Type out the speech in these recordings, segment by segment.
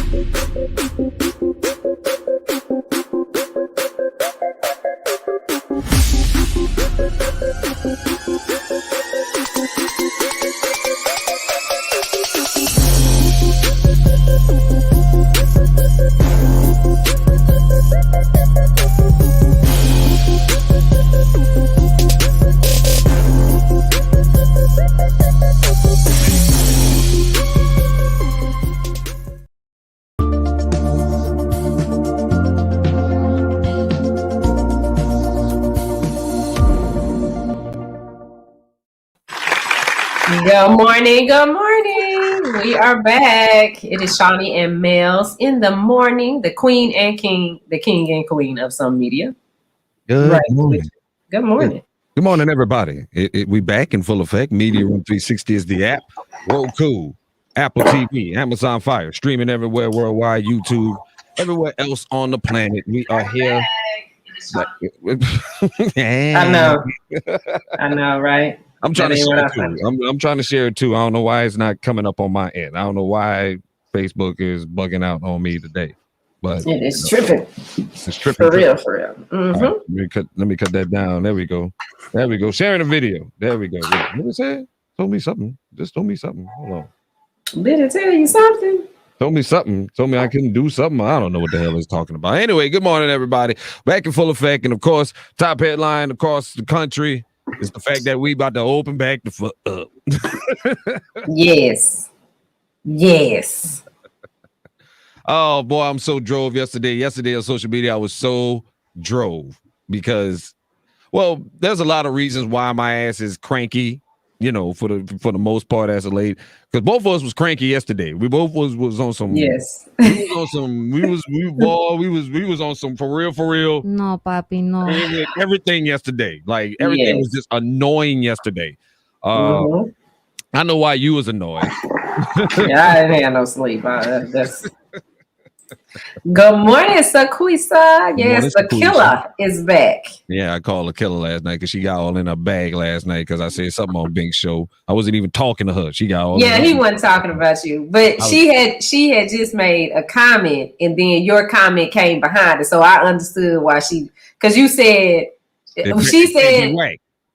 Good morning, good morning. We are back. It is Shani and Melz in the morning, the queen and king, the king and queen of some media. Good morning. Good morning. Good morning, everybody. We back in full effect. Media Room 360 is the app. Roku, Apple TV, Amazon Fire, streaming everywhere, worldwide, YouTube, everywhere else on the planet. We are here. I know, right? I'm trying to share it too. I'm trying to share it too. I don't know why it's not coming up on my end. I don't know why Facebook is bugging out on me today. But it's tripping. It's tripping. For real. Mm-hmm. Right, let me cut that down. There we go. Sharing the video. There we go. What did it say? Told me something. Just told me something. Hold on. Did it tell you something? Told me something. Told me I couldn't do something. I don't know what the hell he's talking about. Anyway, good morning, everybody. Back in full effect. And of course, top headline across the country is the fact that we about to open back the fuck up. Yes. Oh boy, I'm so drove yesterday. Yesterday on social media, I was so drove because, well, there's a lot of reasons why my ass is cranky. You know, for the most part as of late, because both of us was cranky yesterday. We both was on some. Yes. We was on some for real. No, papi, no. Everything yesterday, like everything was just annoying yesterday. I know why you was annoyed. Yeah, I didn't have no sleep. Good morning, Saquisa. Yes, the killer is back. Yeah, I called the killer last night because she got all in her bag last night because I said something on Bink's show. I wasn't even talking to her. She got all. Yeah, he wasn't talking about you, but she had just made a comment, and then your comment came behind it, so I understood why because you said she said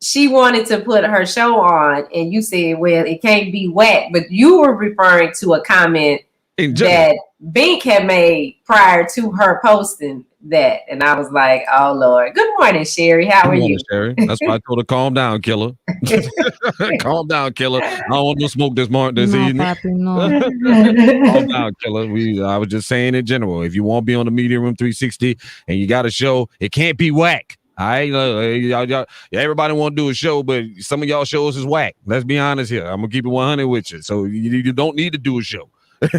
she wanted to put her show on, and you said, well, it can't be whack, but you were referring to a comment that Bink had made prior to her posting that, and I was like, "Oh Lord, good morning, Sherry. How are you?" Sherry. That's why I told her, "Calm down, killer. Calm down, killer. I don't want no smoke this evening. Papi, no. Calm down, killer. I was just saying in general, if you want to be on the Media Room 360 and you got a show, it can't be whack. All right, everybody want to do a show, but some of y'all shows is whack. Let's be honest here. I'm gonna keep it 100 with you, so you don't need to do a show."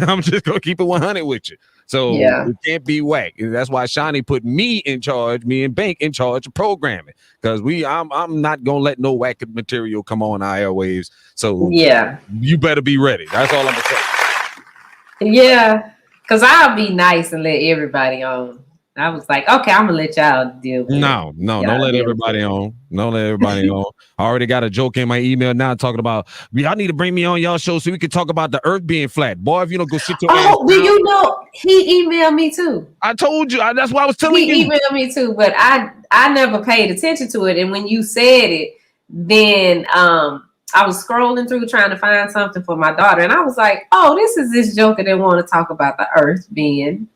I'm just gonna keep it 100 with you. So it can't be whack. And that's why Shani put me and Bank in charge of programming. Because I'm not gonna let no whack material come on our airwaves. So you better be ready. That's all I'm gonna say. Yeah, because I'll be nice and let everybody on. I was like, okay, I'm gonna let y'all deal with it. No, don't let everybody on. Don't let everybody on. I already got a joke in my email now talking about y'all need to bring me on y'all show so we can talk about the earth being flat. Boy, if you don't go sit your ass do you know he emailed me too? I told you. That's why I was telling you. He emailed me too, but I never paid attention to it. And when you said it, then I was scrolling through trying to find something for my daughter, and I was like, oh, this is this joker that want to talk about the earth being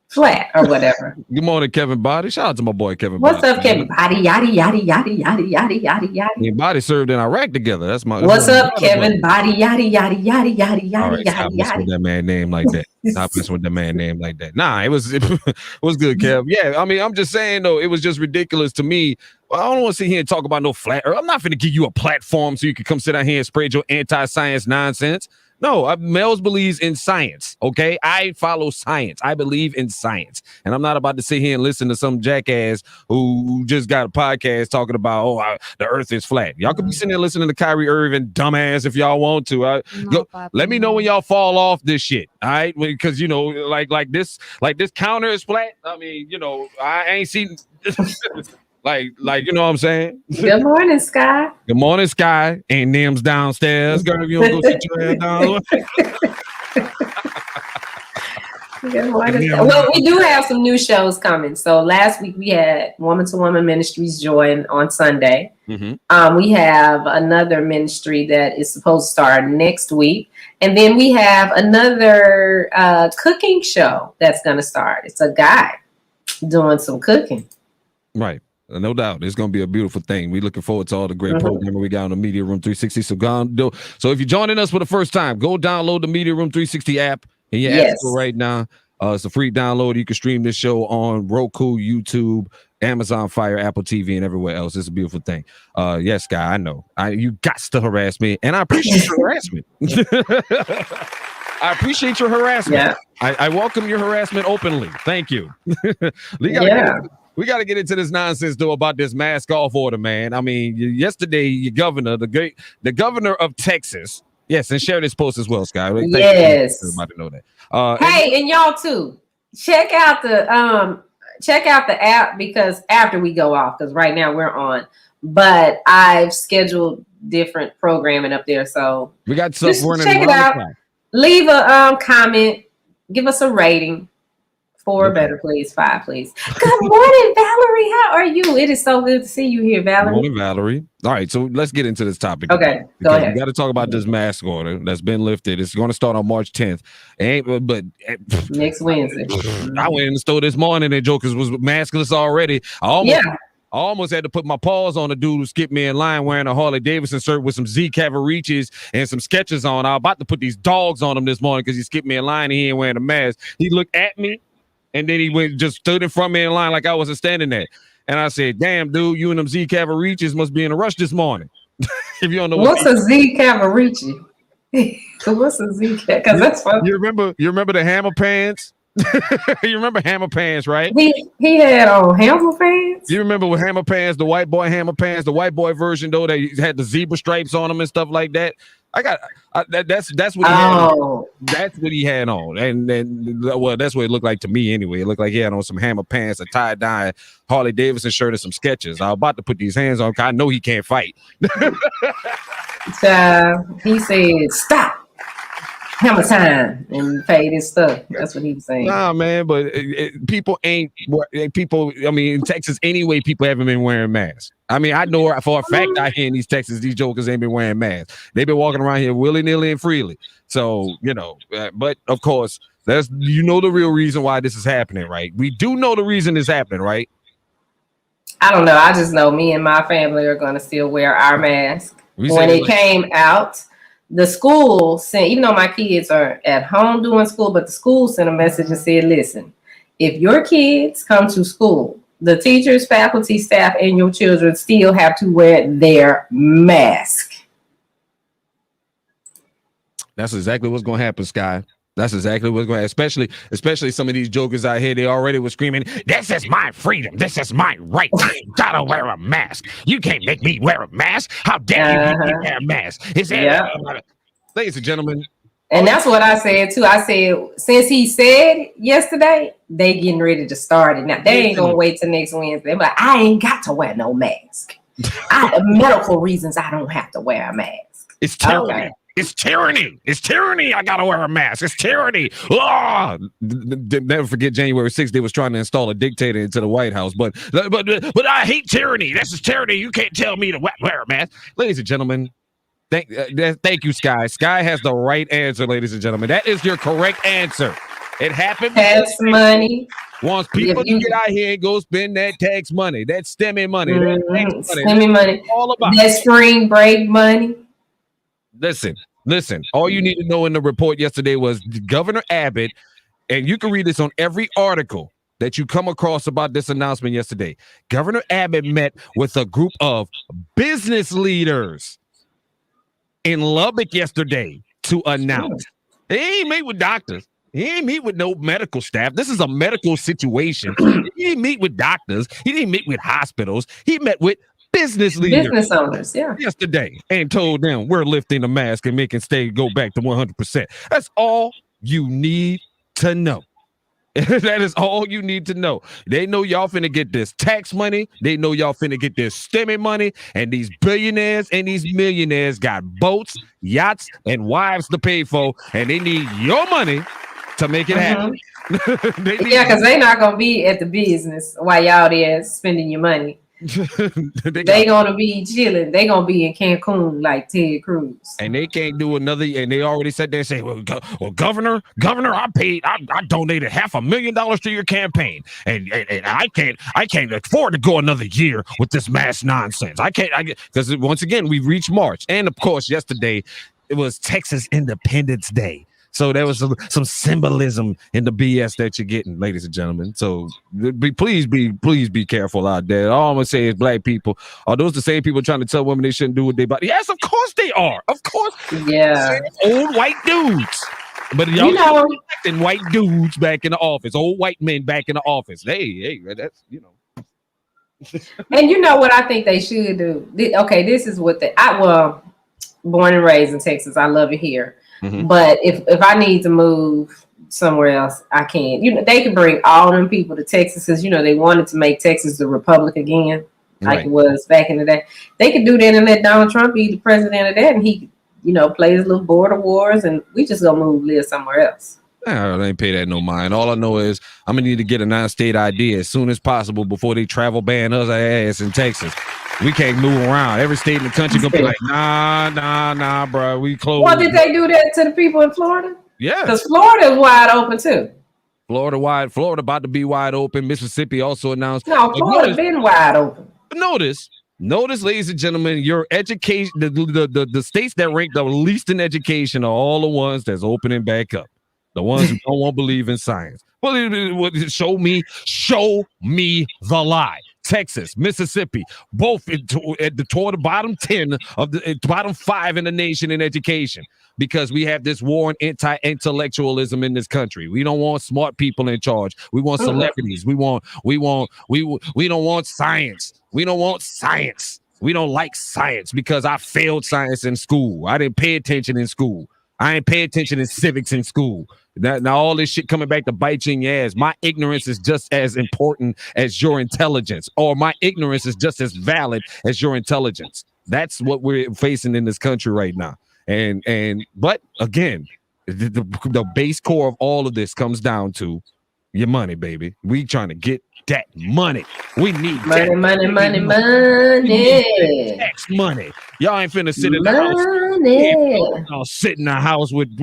flat or whatever. Good morning, Kevin Body. Shout out to my boy Kevin. What's up, Kevin Body? Yada yada yada yada yada yada yada. Me and Body served in Iraq together. That's my. What's up, Kevin Body? Yada yada yada yada yada yada yada. With that man name like that. Stop messing with that man name like that. Nah, it was good, Kev. Yeah, I mean, I'm just saying though, it was just ridiculous to me. I don't want to sit here and talk about no flat earth. I'm not going to give you a platform so you can come sit out here and spread your anti-science nonsense. No, Melz believes in science, okay? I follow science. I believe in science. And I'm not about to sit here and listen to some jackass who just got a podcast talking about, the earth is flat. Y'all could be sitting there listening to Kyrie Irving, dumbass, if y'all want to. Let me know when y'all fall off this shit, all right? Because, you know, like this counter is flat. I mean, you know, I ain't seen... Like, you know what I'm saying? Good morning, Sky. Good morning, Sky. And Nim's downstairs. Girl, if you don't go sit your ass down. Well, we do have some new shows coming. So last week we had Woman to Woman Ministries join on Sunday. Mm-hmm. We have another ministry that is supposed to start next week. And then we have another cooking show that's going to start. It's a guy doing some cooking. Right. No doubt. It's going to be a beautiful thing. We're looking forward to all the great programming we got on the Media Room 360. So if you're joining us for the first time, go download the Media Room 360 app in your app store right now. It's a free download. You can stream this show on Roku, YouTube, Amazon Fire, Apple TV, and everywhere else. It's a beautiful thing. Yes, Guy, I know. You got to harass me, and I appreciate your harassment. I appreciate your harassment. Yeah. I welcome your harassment openly. Thank you. We got to get into this nonsense, though, about this mask off order, man. I mean, yesterday, your governor, the governor of Texas, yes, and share this post as well, Sky. Yes. Everybody know that. And y'all too, check out the app, because after we go off, because right now we're on, but I've scheduled different programming up there, so we got stuff running. Check it out. Leave a comment. Give us a rating. 4 better, please. 5, please. Good morning, Valerie. How are you? It is so good to see you here, Valerie. Good morning, Valerie. All right, so let's get into this topic. Okay, go ahead. We got to talk about this mask order that's been lifted. It's going to start on March 10th. But next Wednesday. I went in the store this morning and jokers was maskless already. I almost had to put my paws on the dude who skipped me in line wearing a Harley Davidson shirt with some Z Cavaricis and some Skechers on. I was about to put these dogs on him this morning because he skipped me in line and he ain't wearing a mask. He looked at me. And then he just stood in front of me in line like I wasn't standing there. And I said, damn, dude, you and them Z Cavaricis must be in a rush this morning. If you don't know what's a Z Cavarici? What's a Z Cavarici? Because that's funny. You remember the hammer pants? You remember hammer pants, right? He had hammer pants? You remember with hammer pants, the white boy hammer pants, the white boy version, though, that had the zebra stripes on them and stuff like that. That's what he had on. That's what he had on. And then, well, that's what it looked like to me anyway. It looked like he had on some hammer pants, a tie-dye Harley Davidson shirt, and some Skechers. I was about to put these hands on because I know he can't fight. He said, stop. Hammer time, and paid his stuff. That's what he was saying. Nah, man, but people ain't people. I mean, in Texas anyway, people haven't been wearing masks. I mean, I know for a fact I hear in these Texas, these jokers ain't been wearing masks. They've been walking around here willy-nilly and freely. So, but of course, the real reason why this is happening, right? We do know the reason it's happening, right? I don't know. I just know me and my family are going to still wear our mask. When it came out, the school sent, even though my kids are at home doing school, but the school sent a message and said, listen, if your kids come to school, the teachers, faculty, staff, and your children still have to wear their mask. That's exactly what's going to happen, Sky. That's exactly what's going to happen. Especially some of these jokers out here, they already were screaming, this is my freedom. This is my right. I gotta wear a mask. You can't make me wear a mask. How dare you make me wear a mask? Ladies and gentlemen. And that's what I said, too. I said, since he said yesterday, they getting ready to start it. Now, they ain't going to wait till next Wednesday. They're like, I ain't got to wear no mask. Medical reasons, I don't have to wear a mask. It's tyranny. Okay. It's tyranny. It's tyranny. I got to wear a mask. It's tyranny. Oh! Never forget January 6th. They was trying to install a dictator into the White House. But I hate tyranny. This is tyranny. You can't tell me to wear a mask. Ladies and gentlemen, thank you, Sky. Sky has the right answer, ladies and gentlemen. That is your correct answer. It happened. Tax money. Wants people to get out here and go spend that tax money, that STEMI money, STEMI money. All about that spring break money. Listen. All you need to know in the report yesterday was Governor Abbott, and you can read this on every article that you come across about this announcement yesterday. Governor Abbott met with a group of business leaders in Lubbock yesterday to announce. He ain't meet with doctors. He ain't meet with no medical staff. This is a medical situation. He didn't meet with doctors. He didn't meet with hospitals. He met with business leaders, business owners, yesterday, and told them we're lifting the mask and making go back to 100%. That's all you need to know. That is all you need to know. They know y'all finna get this tax money. They know y'all finna get this STEMI money. And these billionaires and these millionaires got boats, yachts, and wives to pay for. And they need your money to make it happen. Yeah, because they're not gonna be at the business while y'all there spending your money. they gonna be chilling. They gonna be in Cancun like Ted Cruz, and they can't do another. And they already said they say, well, governor, I donated $500,000 to your campaign, and I can't afford to go another year with this mass nonsense. I can't because once again we reached March, and of course yesterday it was Texas Independence Day. So there was some symbolism in the BS that you're getting, ladies and gentlemen. So please be careful out there. All I'm gonna say is black people, are those the same people trying to tell women they shouldn't do what they body? Yes, of course they are. Of course. Yeah. Old white dudes. But y'all electing white dudes back in the office, old white men back in the office. Hey, that's And you know what I think they should do? Okay, this is what born and raised in Texas. I love it here. Mm-hmm. But if I need to move somewhere else, I can. They can bring all them people to Texas because they wanted to make Texas the republic again, like it was back in the day. They could do that and let Donald Trump be the president of that, and he, play his little border wars, and we just gonna live somewhere else. I ain't pay that no mind. All I know is I'm gonna need to get a non-state ID as soon as possible before they travel ban us ass in Texas. We can't move around. Every state in the country gonna be like, nah, bro. We closed. Well, did they do that to the people in Florida? Yeah, because Florida is wide open too. Florida about to be wide open. Mississippi also announced. No, Florida been wide open. Notice, ladies and gentlemen, your education, the states that rank the least in education are all the ones that's opening back up. The ones who don't want to believe in science. Well, show me the lie. Texas, Mississippi, both toward the bottom 10 of the bottom 5 in the nation in education, because we have this war on anti-intellectualism in this country. We don't want smart people in charge. We want celebrities. We don't want science. We don't want science. We don't like science because I failed science in school. I didn't pay attention in school. I ain't pay attention in civics in school. Now all this shit coming back to bite you in your ass. My ignorance is just as important as your intelligence, or my ignorance is just as valid as your intelligence. That's what we're facing in this country right now. But again, the base core of all of this comes down to your money, baby. We trying to get that money. We need money. Tax money. Y'all ain't finna sit in the house. Y'all sit in the house with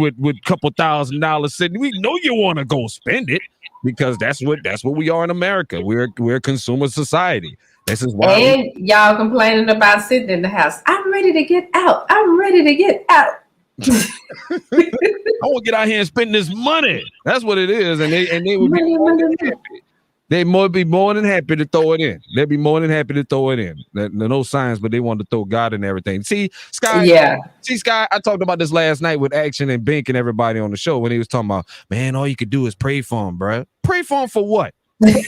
couple $1,000 sitting. We know you want to go spend it because that's what we are in America. We're a consumer society. This is why. And y'all complaining about sitting in the house. I'm ready to get out. I want to get out here and spend this money. That's what it is, and they would be more than happy. They might be more than happy to throw it in. They'd be more than happy to throw it in. No science, but they want to throw God in everything. See, Sky. Yeah. See, Sky. I talked about this last night with Action and Bink and everybody on the show when he was talking about, man, all you could do is pray for them, bro. Pray for them for what?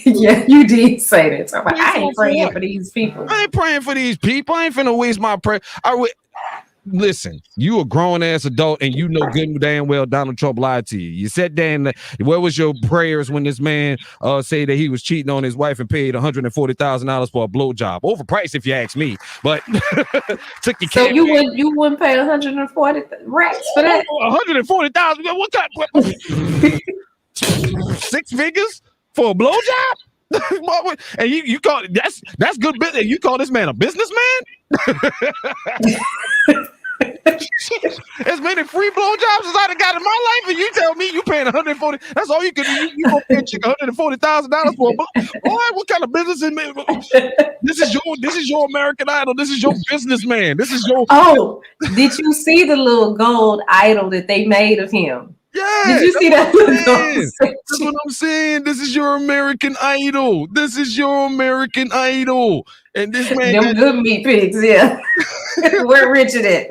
Yeah, you did say that. So I ain't praying for these people. I ain't praying for these people. I ain't finna waste my prayer. Listen, you a grown ass adult and you know good and damn well Donald Trump lied to you. You sat down, where was your prayers when this man say that he was cheating on his wife and paid $140,000 for a blowjob? Overpriced if you ask me, but took your So you wouldn't pay 140 racks for that? 140,000? What kind? 6 figures for a blowjob? And you call that's good business. You call this man a businessman? As many free blowjobs as I got in my life, and you tell me you paying 140? That's all you could do. You gonna pay a chick $140,000 for a book? Boy, what kind of business is this is your American Idol. This is your businessman. This is your. Oh, did you see the little gold idol that they made of him? Yeah, did you see that? That's what I'm saying. This is your American Idol. This is your American Idol. And this man, them good meat pigs, yeah. Where Richard at?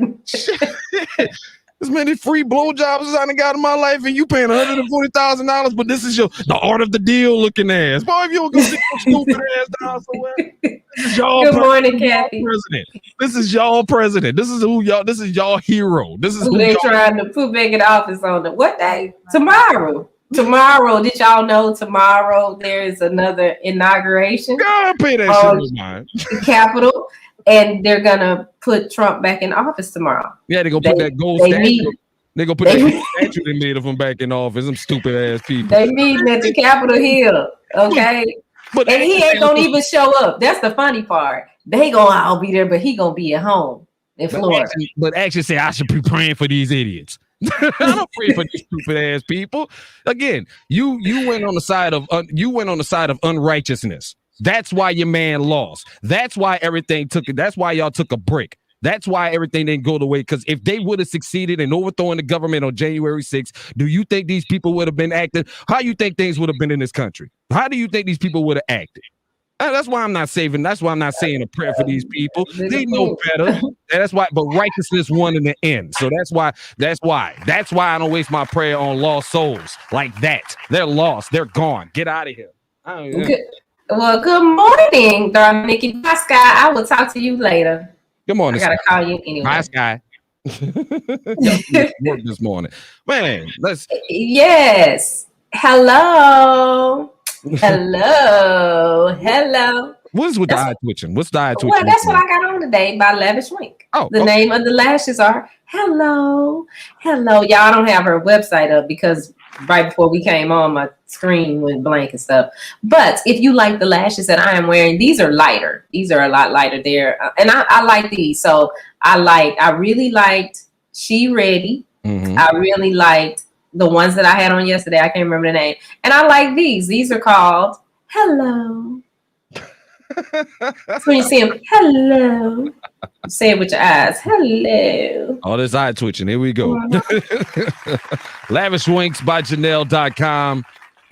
As many free blowjobs as I done got in my life, and you paying $140,000, but this is the art of the deal looking ass. Boy, if you don't go sit your stupid ass down somewhere. This is y'all Good morning, Kathy. President. This is y'all president. This is y'all hero. This is who they trying to put back in office on the what day? Tomorrow. Did y'all know tomorrow there is another inauguration? God, pay that shit in the Capitol, and they're gonna put Trump back in office tomorrow. Yeah, they're gonna put that gold statue. They gonna put that statue they made of him back in office. Them stupid ass people. They meeting at the Capitol Hill, okay? But and he ain't gonna even show up. That's the funny part. They gonna all be there, but he gonna be at home in Florida. But actually say I should be praying for these idiots. I don't pray for these stupid ass people. Again, you went on the side of unrighteousness. That's why your man lost. That's why everything took it. That's why y'all took a break. That's why everything didn't go the way. Because if they would have succeeded in overthrowing the government on January 6th, do you think these people would have been acting? How you think things would have been in this country? How do you think these people would have acted? That's why I'm not saving. That's why I'm not saying a prayer for these people. They know better. That's why. But righteousness won in the end. So that's why I don't waste my prayer on lost souls like that. They're lost. They're gone. Get out of here. Well, good morning, Nikki. Bye, Sky. I will talk to you later. Good morning. I gotta call you anyway. Bye, Sky. Work this morning, man. Yes. Hello. Hello. What's with the eye twitching? What's the eye twitching? Well, that's what I got on today by Lavish Winks. The name of the lashes are Hello. Y'all don't have her website up because right before we came on, my screen went blank and stuff. But if you like the lashes that I am wearing, these are lighter. These are a lot lighter there. And I like these. So I really liked She Ready. Mm-hmm. I really liked the ones that I had on yesterday. I can't remember the name. And I like these. These are called Hello. So when you see them, hello. Say it with your eyes. Hello. All this eye twitching. Here we go. Lavish Winks by Janelle.com.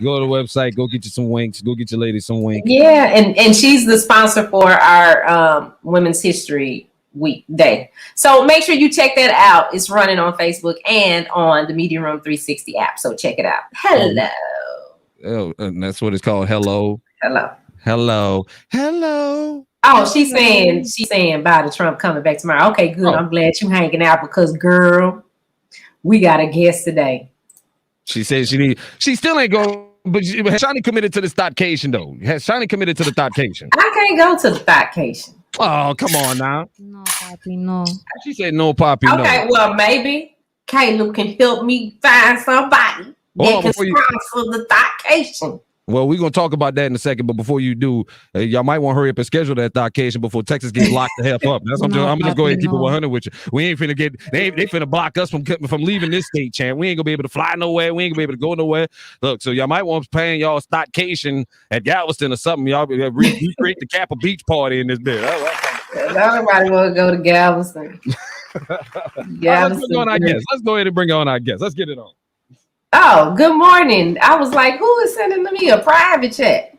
Go to the website. Go get you some winks. Go get your lady some winks. Yeah, and she's the sponsor for our Women's History Week Day. So make sure you check that out. It's running on Facebook and on the Media Room 360 app. So check it out. Hello. Oh, and that's what it's called. Hello. Oh, she's saying bye to Trump coming back tomorrow. Okay, good. I'm glad you hanging out because, girl, we got a guest today. She says she still ain't going, but Shani committed to the Stockcation though. Has Shani committed to the Stockcation? I can't go to the Stockcation. Oh, come on now. No, Poppy, no. She said no, Poppy, no. Okay, well, maybe Caleb can help me find somebody that can sponsor the Stockcation. Well, we're going to talk about that in a second, but before you do, y'all might want to hurry up and schedule that Stockcation before Texas gets locked the hell up. That's what I'm just going to keep it 100 with you. We ain't finna they finna block us from leaving this state, champ. We ain't going to be able to fly nowhere. We ain't going to be able to go nowhere. Look, so y'all might want to plan y'all Stockcation at Galveston or something. Y'all recreate the Kappa Beach party in this bit. Nobody want to go to Galveston. Let's go ahead and bring on our guest. Let's get it on. Oh, good morning. I was like, who is sending me a private chat?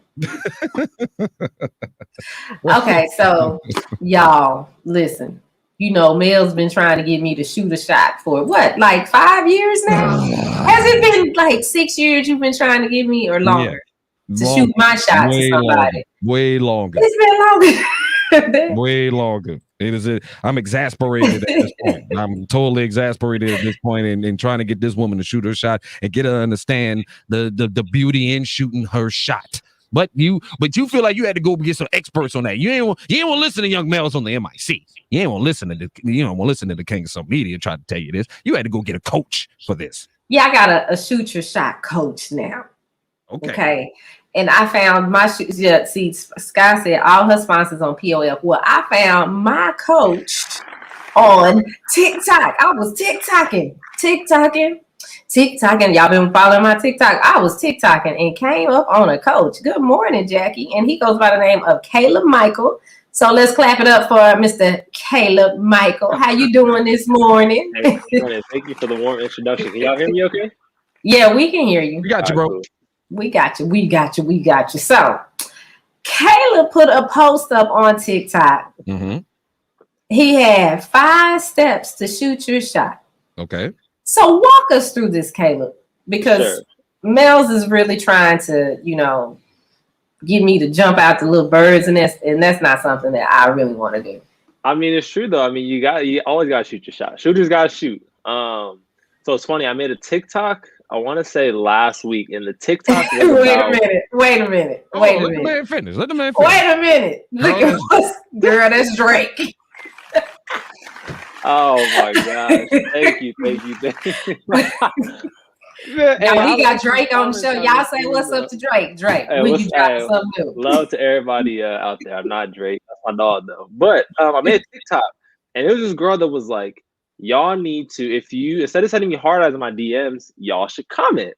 Okay, so y'all, listen. You know, Mel's been trying to get me to shoot a shot for what, like 5 years now? Has it been like 6 years you've been trying to get me or longer? To shoot my shot to somebody? Way longer. It's been longer. Way longer. I'm exasperated at this point. I'm totally exasperated at this point in trying to get this woman to shoot her shot and get her to understand the beauty in shooting her shot. But you feel like you had to go get some experts on that. You ain't want to listen to young Melz on the M.I.C. You ain't want to listen to the King of some media try to tell you this. You had to go get a coach for this. Yeah, I got a shoot your shot coach now. Okay. And I found my see, Sky said all her sponsors on POF. Well, I found my coach on TikTok. I was TikToking. Y'all been following my TikTok. I was TikToking and came up on a coach. Good morning, Jackie. And he goes by the name of Caleb Michael. So let's clap it up for Mr. Caleb Michael. How you doing this morning? Hey, thank you for the warm introduction. Can y'all hear me okay? Yeah, we can hear you. We got you, bro. Cool. We got you. So, Caleb put a post up on TikTok. Mm-hmm. He had 5 steps to shoot your shot. Okay. So, walk us through this, Caleb, because Melz is really trying to, get me to jump out the little birds, and that's not something that I really want to do. I mean, it's true though. I mean, you always gotta shoot your shot. Shooters gotta shoot. So it's funny. I made a TikTok. I want to say last week in the TikTok. Wait a minute. Let the man finish. Wait a minute. Look at us. Girl, that's Drake. Oh my gosh! Thank you. Man, Now hey, he got Drake on the show. Y'all say what's up to Drake. Drake, hey, when you drop something new? Love to everybody out there. I'm not Drake. That's my dog though. But I made a TikTok, and it was this girl that was like, "Y'all need to, if you instead of sending me hard eyes in my DMs, y'all should comment."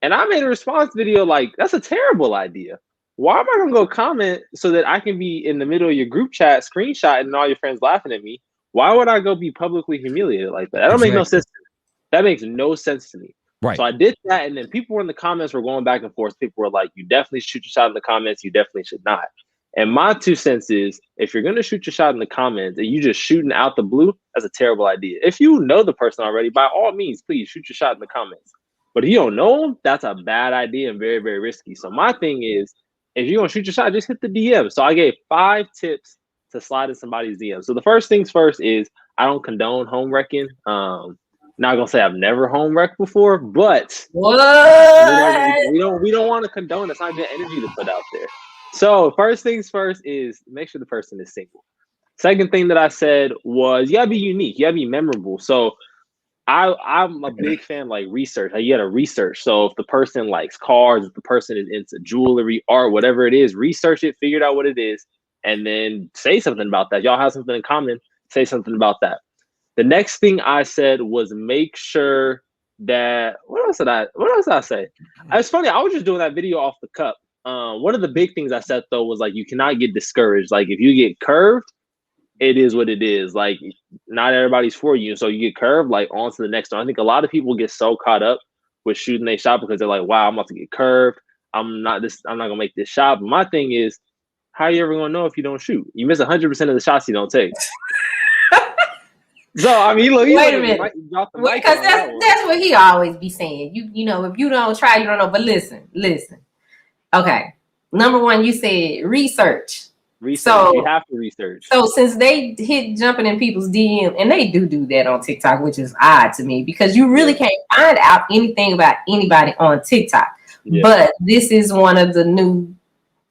And I made a response video like, "That's a terrible idea. Why am I gonna go comment so that I can be in the middle of your group chat, screenshotting and all your friends laughing at me? Why would I go be publicly humiliated like that? That don't make no sense to me. That makes no sense to me." Right. So I did that, and then people were in the comments were going back and forth. People were like, "You definitely shoot your shot in the comments. You definitely should not." And my 2 cents is, if you're gonna shoot your shot in the comments and you just shooting out the blue, that's a terrible idea. If you know the person already, by all means, please shoot your shot in the comments. But if you don't know them, that's a bad idea and very, very risky. So my thing is, if you're gonna shoot your shot, just hit the DM. So I gave 5 tips to slide in somebody's DM. So the first things first is, I don't condone home wrecking. Not gonna say I've never home wrecked before, but what? We don't want to condone. That's not good energy to put out there. So first things first is make sure the person is single. Second thing that I said was, you gotta be unique, you gotta be memorable. So I'm a big fan like research. You gotta research. So if the person likes cars, if the person is into jewelry, art, whatever it is, research it, figure out what it is, and then say something about that. Y'all have something in common, say something about that. The next thing I said was make sure that what else did I say? It's funny, I was just doing that video off the cup. One of the big things I said though was like, you cannot get discouraged. Like if you get curved, it is what it is. Like not everybody's for you. So you get curved, like on to the next one. I think a lot of people get so caught up with shooting their shot because they're like, wow, I'm about to get curved. I'm not gonna make this shot. But my thing is, how are you ever gonna know if you don't shoot? You miss 100% of the shots you don't take. So I mean, look, wait a minute, because that's what he always be saying. You know, if you don't try, you don't know. But listen. Okay, number one, you said research. So you have to research. So since they hit jumping in people's DM, and they do that on TikTok, which is odd to me because you really can't find out anything about anybody on TikTok. Yeah. But this is one of the new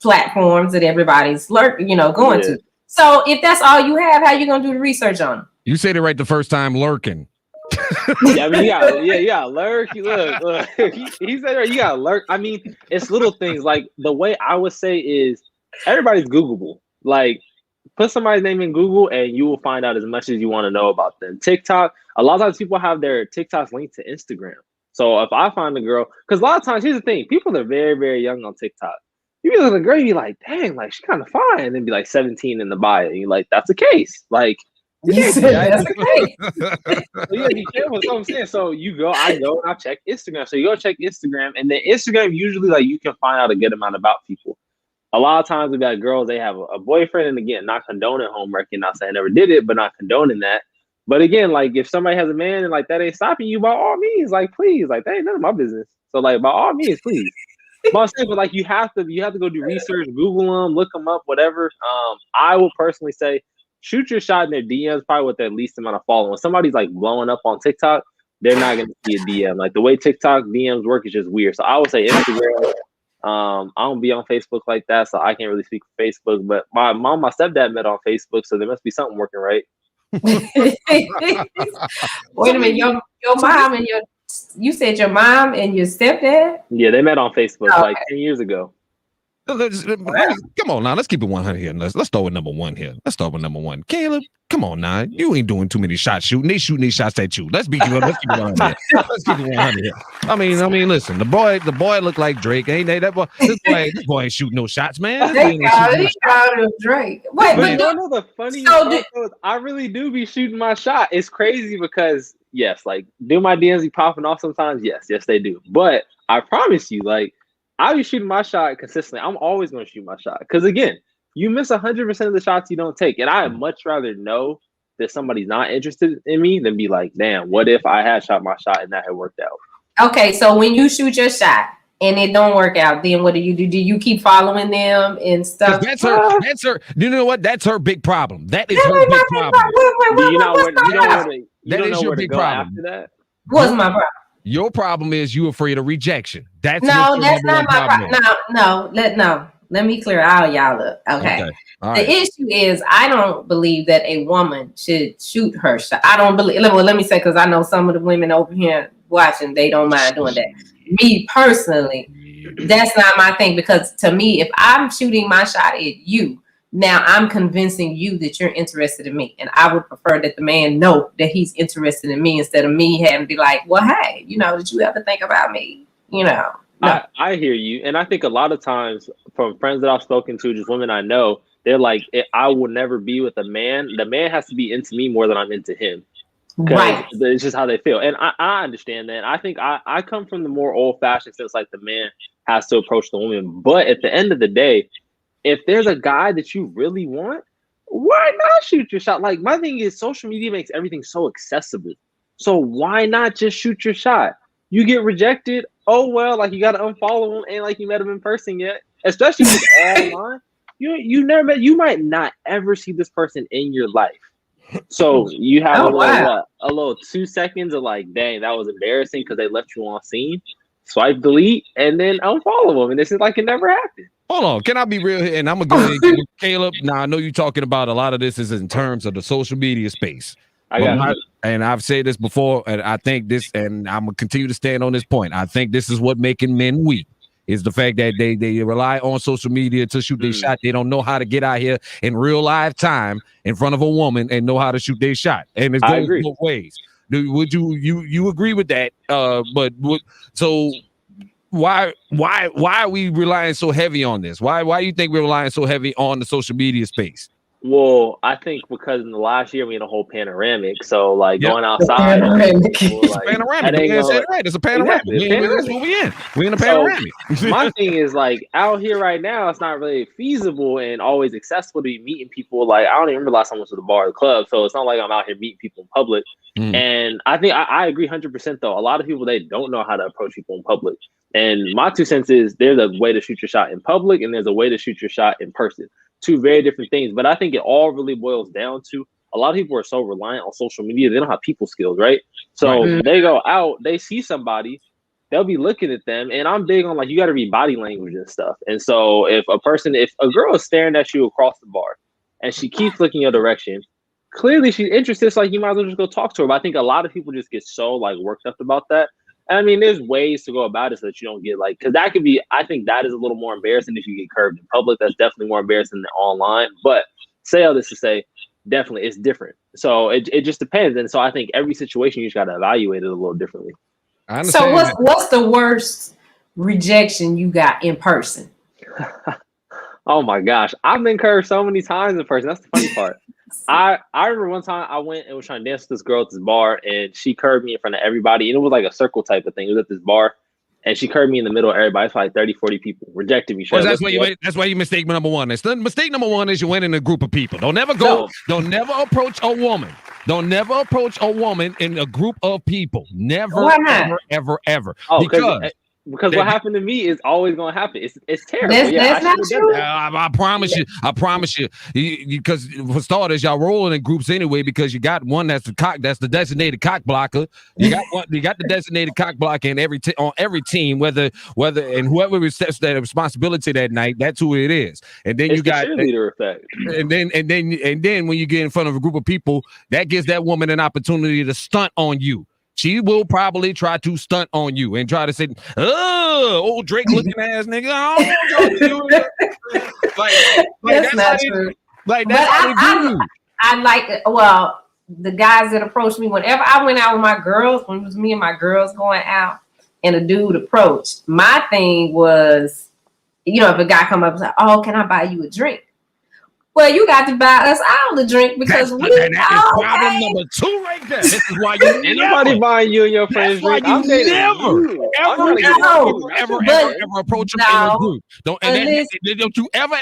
platforms that everybody's going to. So if that's all you have, how you gonna do the research on them? You said it right the first time, lurking. Yeah, I mean, yeah, lurk. Look. He said it, you gotta lurk. I mean, it's little things. Like the way I would say is, everybody's Googleable. Like, put somebody's name in Google and you will find out as much as you want to know about them. TikTok, a lot of times people have their TikToks linked to Instagram. So if I find a girl, because a lot of times, here's the thing, people are very, very young on TikTok. You be looking at a girl, you be like, dang, like she's kind of fine. And then be like 17 in the bio. And you're like, that's the case. Like, that's the case. So you gotta be careful. That's what I'm saying. So I go and I check Instagram. So you go check Instagram, and then Instagram usually like you can find out a good amount about people. A lot of times we got girls, they have a boyfriend, and again, not condoning home wrecking, not saying I never did it, but not condoning that. But again, like if somebody has a man and like that ain't stopping you, by all means, like please, like that ain't none of my business. So like by all means, please. But like you have to go do research, Google them, look them up, whatever. I will personally say, shoot your shot in their DMs, probably with the least amount of following. When somebody's like blowing up on TikTok, they're not gonna see a DM. Like the way TikTok DMs work is just weird. So I would say Instagram. I don't be on Facebook like that, so I can't really speak for Facebook. But my mom, my stepdad met on Facebook, so there must be something working right. Wait a minute, your mom and you said your mom and your stepdad? Yeah, they met on Facebook like 10 years ago. Come on now, let's keep it 100 here. Let's start with number one here. Let's start with number one. Caleb, come on now. You ain't doing too many shots shooting. They shooting these shots at you. Let's beat you up. Let's keep it 100 here. Let's keep it 100 here. I mean, listen, the boy looked like Drake, ain't they? This boy ain't shooting no shots, man. He called him Drake. Wait, but you know the funny part is I really do be shooting my shot. It's crazy because yes, like do my DMs be popping off sometimes? Yes, they do. But I promise you, like I be shooting my shot consistently. I'm always going to shoot my shot. Because, again, you miss 100% of the shots you don't take. And I'd much rather know that somebody's not interested in me than be like, damn, what if I had shot my shot and that had worked out? Okay, so when you shoot your shot and it don't work out, then what do? Do you keep following them and stuff? That's her. You know what? That's her big problem. That is her big problem. That is your big problem. After that? What's my problem? Your problem is you afraid of rejection. That's not my problem. No. Let me clear all y'all up. Okay. All right. The issue is I don't believe that a woman should shoot her shot. I don't believe. Well, let me say, because I know some of the women over here watching, they don't mind doing that. Me personally, that's not my thing, because to me, if I'm shooting my shot at you, now I'm convincing you that you're interested in me, and I would prefer that the man know that he's interested in me instead of me having to be like, well, hey, you know, did you ever think about me? You know. No. I hear you, and I think a lot of times from friends that I've spoken to, just women I know, they're like, I will never be with a man. The man has to be into me more than I'm into him. Right. It's just how they feel. And I understand that. I think I come from the more old-fashioned sense, like the man has to approach the woman. But at the end of the day, if there's a guy that you really want, why not shoot your shot? Like, my thing is, social media makes everything so accessible. So why not just shoot your shot? You get rejected, oh well, like you gotta unfollow him, ain't like you met him in person yet. Especially if it's online. You never met, you might not ever see this person in your life. So you have a little 2 seconds of like, dang, that was embarrassing because they left you on scene. Swipe delete and then unfollow them, and this is like it never happened. Hold on, can I be real here? And I'm gonna go ahead and give Caleb. Now I know you're talking about a lot of this is in terms of the social media space. And I've said this before, and I think this, and I'm gonna continue to stand on this point. I think this is what making men weak. Is the fact that they rely on social media to shoot their shot. They don't know how to get out here in real live time in front of a woman and know how to shoot their shot. And it goes both ways. Would you agree with that? So why are we relying so heavy on this? Why do you think we're relying so heavy on the social media space? Well, I think because in the last year we had a whole panoramic, so like going outside, it's a panoramic. It's a panoramic. That's what we in. We in a panoramic. So, my thing is like out here right now, it's not really feasible and always accessible to be meeting people. Like I don't even remember last time I went to the bar or the club, so it's not like I'm out here meeting people in public. And I think I agree 100% though. A lot of people, they don't know how to approach people in public. And my 2 cents is there's a way to shoot your shot in public and there's a way to shoot your shot in person. 2 very different things, but I think it all really boils down to a lot of people are so reliant on social media. They don't have people skills, right? So they go out, they see somebody, they'll be looking at them. And I'm big on like, you got to read body language and stuff. And so if a girl is staring at you across the bar and she keeps looking your direction, clearly she's interested. So like, you might as well just go talk to her. But I think a lot of people just get so like worked up about that. I mean, there's ways to go about it so that you don't get like, because that could be, I think that is a little more embarrassing if you get curved in public. That's definitely more embarrassing than online. But say all this to say, definitely it's different. So it just depends. And so I think every situation you just got to evaluate it a little differently. So what's the worst rejection you got in person? Oh my gosh, I've been curved so many times in person. That's the funny part. I remember one time I went and was trying to dance with this girl at this bar, and she curved me in front of everybody. And it was like a circle type of thing. It was at this bar, and she curved me in the middle of everybody. It's like 30, 40 people rejected me. Well, that's why you mistake number one. Mistake number one is you went in a group of people. Don't never approach a woman. Don't never approach a woman in a group of people. Never, ever. Oh, because what happened to me is always going to happen. It's terrible. That's not true. I promise you. Because for starters, y'all rolling in groups anyway. Because you got one that's the designated cock blocker. You got the designated cock blocker in on every team. Whether and whoever accepts that responsibility that night, that's who it is. And then you got cheerleader effect. And then when you get in front of a group of people, that gives that woman an opportunity to stunt on you. She will probably try to stunt on you and try to say, "Oh, old Drake looking ass nigga." That's not true. Like that's how they do. I like it. Well, the guys that approached me whenever I went out with my girls, when it was me and my girls going out, and a dude approached, my thing was, if a guy come up and say, "Oh, can I buy you a drink?" Well, you got to buy us all the drink because that is problem number 2 right there. This is why you anybody buying you and your friends drink. I'm never approach them in a group. Don't you ever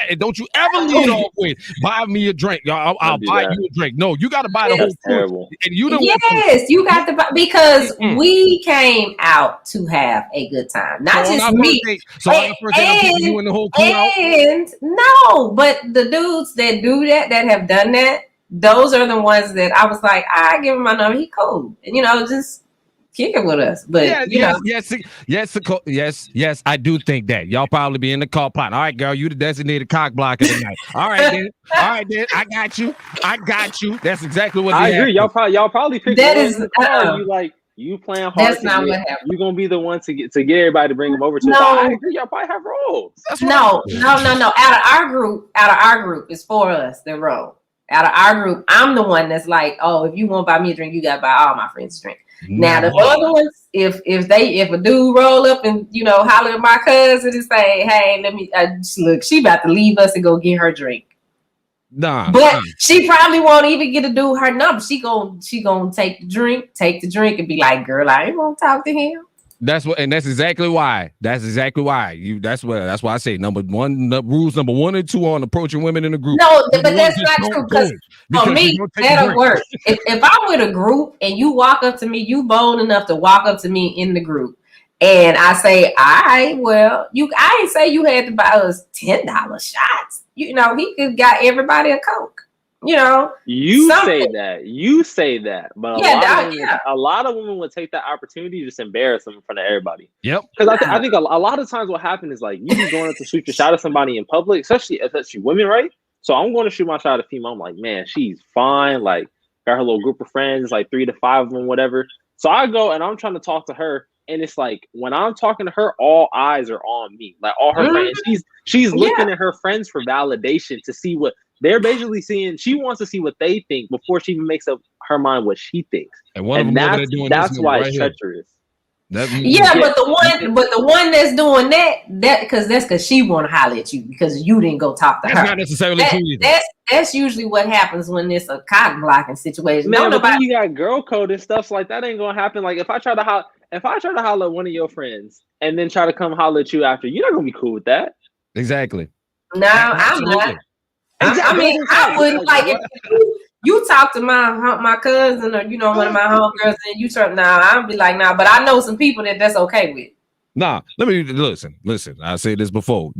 lead off with buy me a drink. I'll buy you a drink. No, you got to buy the whole terrible. And you don't. Yes, you got to buy because we came out to have a good time, not just me. So you and the whole crew out. And no, but the dudes that do that have done that, those are the ones that I was like, I give him my number, he cool, and just kick it with us. But yes, I do think that y'all probably be in the car plot. All right, girl, you the designated cock blocker tonight. All right, then, I got you. That's exactly what I agree. Y'all probably pick that in the car. You playing hard. That's not what happened. You're gonna be the one to get everybody to bring them over to. No, so I agree. Y'all probably have roles. No. Out of our group, it's for us. The role. Out of our group, I'm the one that's like, oh, if you want to buy me a drink, you gotta buy all my friends a drink. Now the other ones, if a dude roll up and holler at my cousin and say, hey, let me look, she about to leave us and go get her drink. But she probably won't even get to do her number. She gonna take the drink and be like, girl, I ain't gonna talk to him. That's exactly why. That's why I say rules number 1 and 2 on approaching women in a group. No, but that's not true because for me that'll work. If I'm with a group and you walk up to me, you bold enough to walk up to me in the group, and I say, all right, well, I ain't say you had to buy us $10 shots. He could got everybody a Coke. You say that, but a lot of women would take that opportunity to just embarrass them in front of everybody. Yep. Because I think a lot of times what happens is like you be going up to shoot your shot at somebody in public, especially women, right? So I'm going to shoot my shot at a female. I'm like, man, she's fine. Like, got her little group of friends, like 3 to 5 of them, whatever. So I go and I'm trying to talk to her. And it's like when I'm talking to her, all eyes are on me. Like all her friends, she's looking at her friends for validation to see what they're basically seeing. She wants to see what they think before she even makes up her mind what she thinks. And that's why it's treacherous. But the one that's doing that because she want to holler at you because you didn't go talk to her. That's not necessarily true either. That's usually what happens when it's a cock blocking situation. Man, but then you got girl code and stuff like that ain't gonna happen. Like if I try to holler at one of your friends and then try to come holler at you after, you're not gonna be cool with that. Exactly. No, I'm not. I mean, I wouldn't like if you talk to my cousin or one of my homegirls and you turn I'd be like but I know some people that's okay with. Let me listen. I said this before,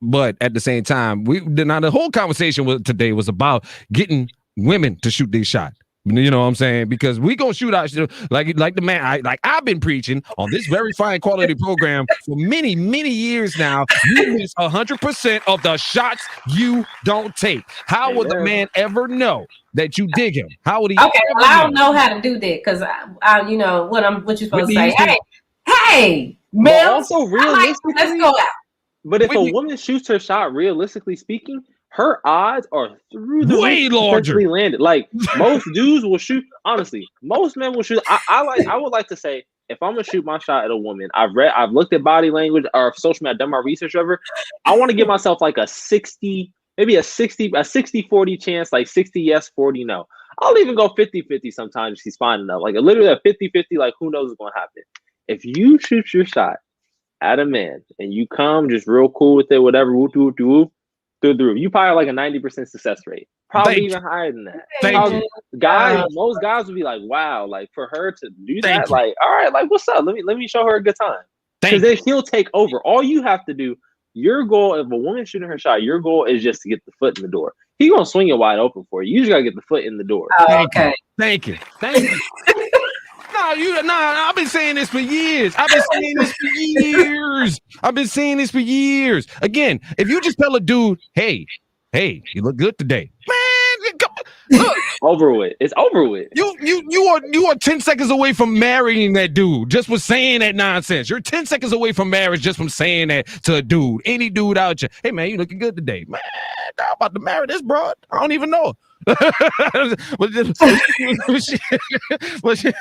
but at the same time, the whole conversation today was about getting women to shoot their shot. You know what I'm saying? Because we gonna shoot out like the man. I've been preaching on this very fine quality program for many years now. You miss 100% of the shots you don't take. How would the man ever know that you dig him? How would he? Okay, well, I don't know how to do that because what you supposed to say? Hey, Melz. Also, realistically, let's go out. But if a woman shoots her shot, realistically speaking, her odds are through the way larger. Landed. Like most dudes will shoot. Honestly, most men will shoot. I would like to say if I'm gonna shoot my shot at a woman, I've looked at body language or social media, I've done my research over. I want to give myself like a 60, maybe a 60-40 chance, like 60 yes, 40 no. I'll even go 50-50 sometimes if she's fine enough. Like literally a 50-50, like who knows what's gonna happen. If you shoot your shot at a man and you come just real cool with it, whatever, through the roof, you probably like a 90% success rate. Probably even higher than that. Most guys would be like, wow, like for her to do that, like, all right, like what's up? Let me show her a good time. Because then he'll take over. All you have to do, your goal, if a woman's shooting her shot, your goal is just to get the foot in the door. He's gonna swing it wide open for you. You just gotta get the foot in the door. Oh, okay. Thank you. I've been saying this for years. I've been saying this for years. Again, if you just tell a dude, hey, you look good today, man, look. It's over with. You are 10 seconds away from marrying that dude just for saying that nonsense. You're 10 seconds away from marriage just from saying that to a dude. Any dude out there, hey man, you looking good today, man. I'm about to marry this broad. I don't even know. I'm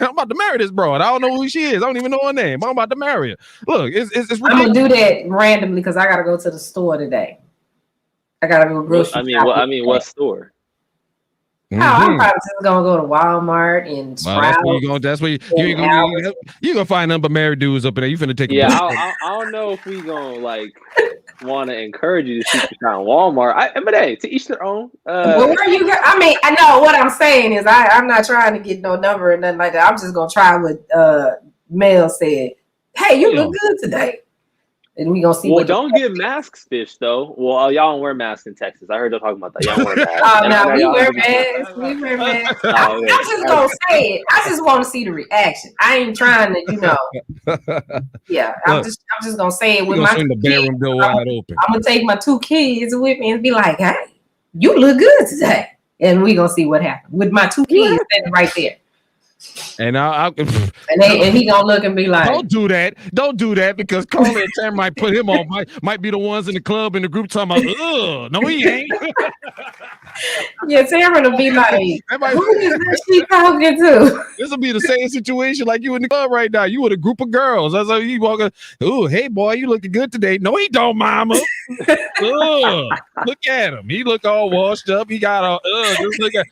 about to marry this broad. I don't know who she is. I don't even know her name. I'm about to marry her. Look, it's ridiculous. I'm gonna do that randomly because I gotta go to the store today. I gotta go grocery. What store? I'm probably just gonna go to Walmart and Sprouts. That's where you're gonna find number married dudes up in there. You finna take a I don't know if we gonna like want to encourage you to shoot your shot in Walmart. But hey, to each their own. Well, where you go? I mean, I know what I'm saying is I'm not trying to get no number or nothing like that. I'm just gonna try what Melz said. Hey, you look good today. And we gonna see. Well, don't get masks fish though. Well, y'all don't wear masks in Texas. I heard y'all talking about that. Y'all don't wear masks. Oh no, we wear masks. We wear masks. I'm just gonna say it. I just want to see the reaction. I ain't trying to, Yeah, I'm just gonna say it with my the bedroom door wide open. I'm gonna take my 2 kids with me and be like, "Hey, you look good today," and we gonna see what happens with my 2 kids standing right there. And and he gonna look and be like, "Don't do that, because Carla and Tam might put him on. Might be the ones in the club in the group talking about, ugh, no, he ain't." Yeah, Tamara will be like, "Who is this she talking to?" This will be the same situation like you in the club right now. You with a group of girls. That's how you walking. Oh, hey boy, you looking good today. No, he don't, mama. Look at him. He look all washed up. He got all. Just look at.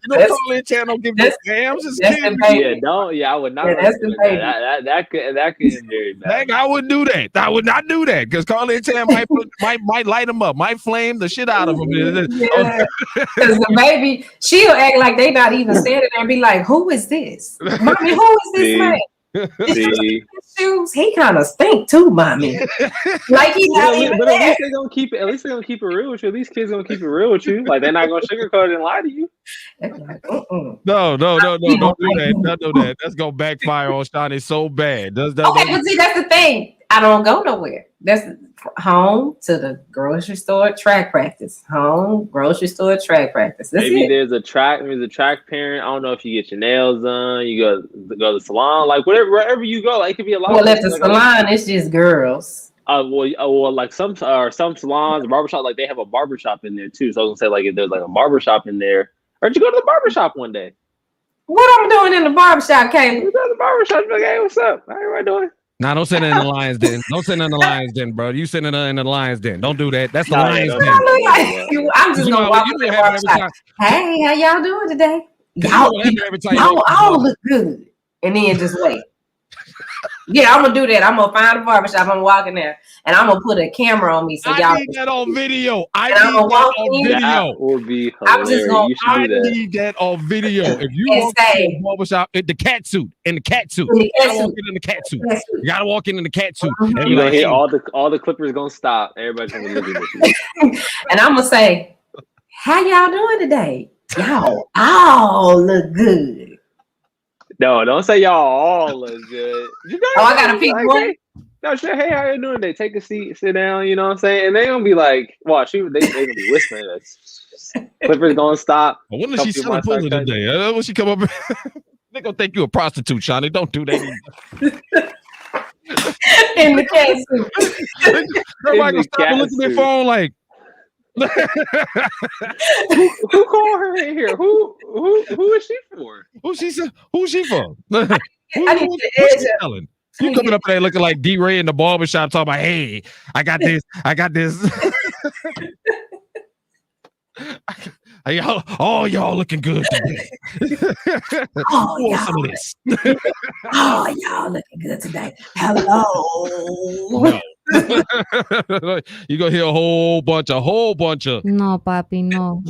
Carla and Tam don't give no damn. I would not. That could be very bad. I wouldn't do that. I would not do that because Carla and Tam might light him up, might flame the shit out of him. Yeah. Because the baby, she'll act like they not even standing there and be like, "Who is this, mommy? Who is this man? Shoes? He kind of stink too, mommy." Like he's not even but there. at least they're gonna keep it. At least they're gonna keep it real with you. At least kids gonna keep it real with you. Like they're not gonna sugarcoat it and lie to you. Like, No, don't do that. Don't do that. That's gonna backfire on Shani so bad. Okay, but see, that's the thing. I don't go nowhere. That's home to the grocery store, track practice. Home, grocery store, track practice. Maybe there's a track parent. I don't know if you get your nails done, you go to the salon, like wherever you go. Like it could be a lot. Well, at the salon, it's just girls. Well, like some salons, barbershop, like they have a barbershop in there too. So I was gonna say, like if there's like a barbershop in there, or did you go to the barbershop one day? What I'm doing in the barbershop, Kayla? You go to the barbershop, like, hey, what's up? How you doing? Nah, don't send it in the Lions Den. Don't send it in the Lions Den, bro. You send it in the Lions Den. Don't do that. That's the Lions Den. I'm just gonna walk in the barbershop. Hey, how y'all doing today? Y'all all look good. And then just wait. Yeah, I'm gonna do that. I'm gonna find a barbershop. I'm walking there, and I'm gonna put a camera on me so y'all. I need that on video. I need that on video. That would be hilarious. I need that on video. If you walk in the barbershop in the cat suit, you gotta walk in the cat suit. You gotta walk in the cat suit. You're gonna hear all the clippers gonna stop. Everybody's gonna be looking at you. And I'm gonna say, "How y'all doing today? Y'all all look good." No, don't say y'all all look good. I gotta pick one. No, sure. Hey, how you doing today? Take a seat, sit down. You know what I'm saying? And they gonna be like, "Watch, they gonna be whispering us. Clippers gonna stop." When is she selling pussy today? When she come up, they gonna think you a prostitute, Shani. Don't do that. In the cat suit. Everybody gonna stop and look at their phone like. Who called her in here? Who is she for? Who's she for? Who's selling? You coming up there looking like D-Ray in the barbershop talking about, "Hey, I got this." Y'all looking good today. Y'all looking good today. Hello. No. You gonna hear a whole bunch of. No, papi, no.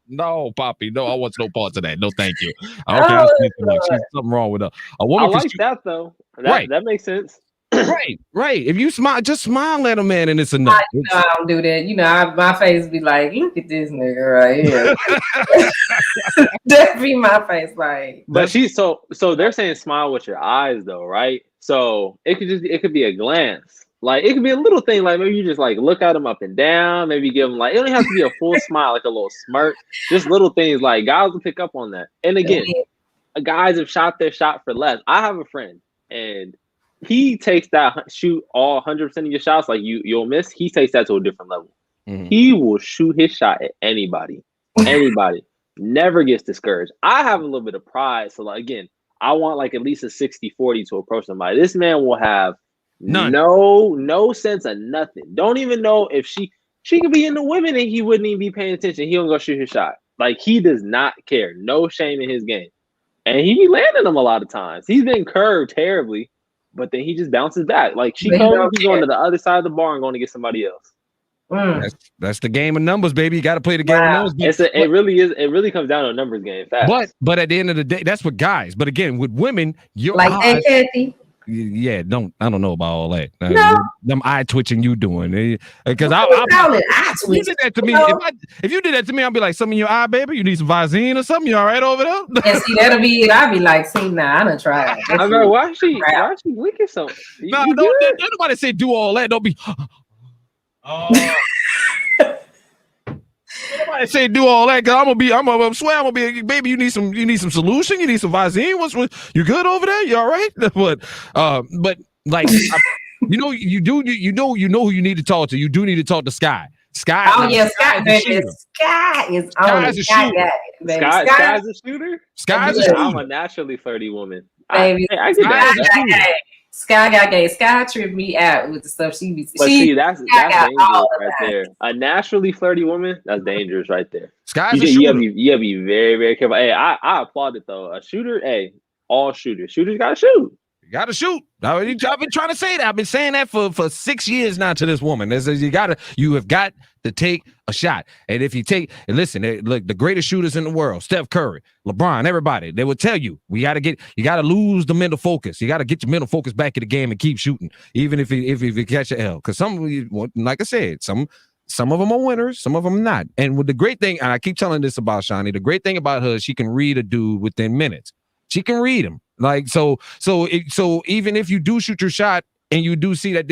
No, papi, no. I want no parts of that. No, thank you. Okay, she's something wrong with her. A woman. I like that though. That makes sense. Right. If you smile, just smile at a man, and it's enough. I don't do that. My face be like, "Look at this nigga right here." That be my face, like. But so they're saying smile with your eyes though, right? So it could be a glance, like it could be a little thing, like maybe you just like look at them up and down, maybe give them like, it don't have to be a full smile, like a little smirk, just little things, like guys will pick up on that. And again, guys have shot their shot for less. I have a friend and he takes that shoot all 100% of your shots, like you'll miss. He takes that to a different level. Mm-hmm. He will shoot his shot at anybody, never gets discouraged. I have a little bit of pride, so like again, I want like at least a 60-40 to approach somebody. This man will have no sense of nothing. Don't even know if she could be into women and he wouldn't even be paying attention. He'll go shoot his shot. Like he does not care. No shame in his game. And he be landing them a lot of times. He's been curved terribly, but then he just bounces back. Like he's going to the other side of the bar and going to get somebody else. That's the game of numbers, baby. You got to play the game of numbers. It really is. It really comes down to a numbers game. Fast. But at the end of the day, that's what guys. But again, with women, your like eyes, that, Kathy. Yeah, I don't know about all that. No. Them eye twitching you doing, because if you did that to me. If you did that to me, I'll be like, "Some in your eye, baby. You need some Visine or something. You all right over there?" And see, that'll be it. I'll be like, "See, nah, I done tried." I mean, why she licking something? No, don't nobody say do all that. Don't be. Nobody say do all that, cause I'm swear I'm gonna be, baby. You need some solution. You need some Visine. What's you good over there? You all right? but like, you know who you need to talk to. You do need to talk to Sky. Sky. Oh yeah, Sky, baby. Sky is on it. Sky's a shooter. Sky's a shooter. I'm a naturally flirty woman. Baby, I get that. Sky got gay. Sky tripped me out with the stuff she be. But see, that's dangerous right there. A naturally flirty woman, that's dangerous right there. Sky's a shooter. You gotta be very, very careful. Hey, I applaud it though. A shooter, all shooters gotta shoot. You gotta shoot. I've been trying to say that. I've been saying that for 6 years now to this woman. You have got to take a shot. And if you listen, look, the greatest shooters in the world, Steph Curry, LeBron, everybody, they will tell you, you gotta lose the mental focus. You gotta get your mental focus back in the game and keep shooting, even if you catch an L. Because like I said, some of them are winners, some of them are not. And with the great thing, and I keep telling this about Shani, the great thing about her is she can read a dude within minutes. She can read him. Like, so even if you do shoot your shot and you do see that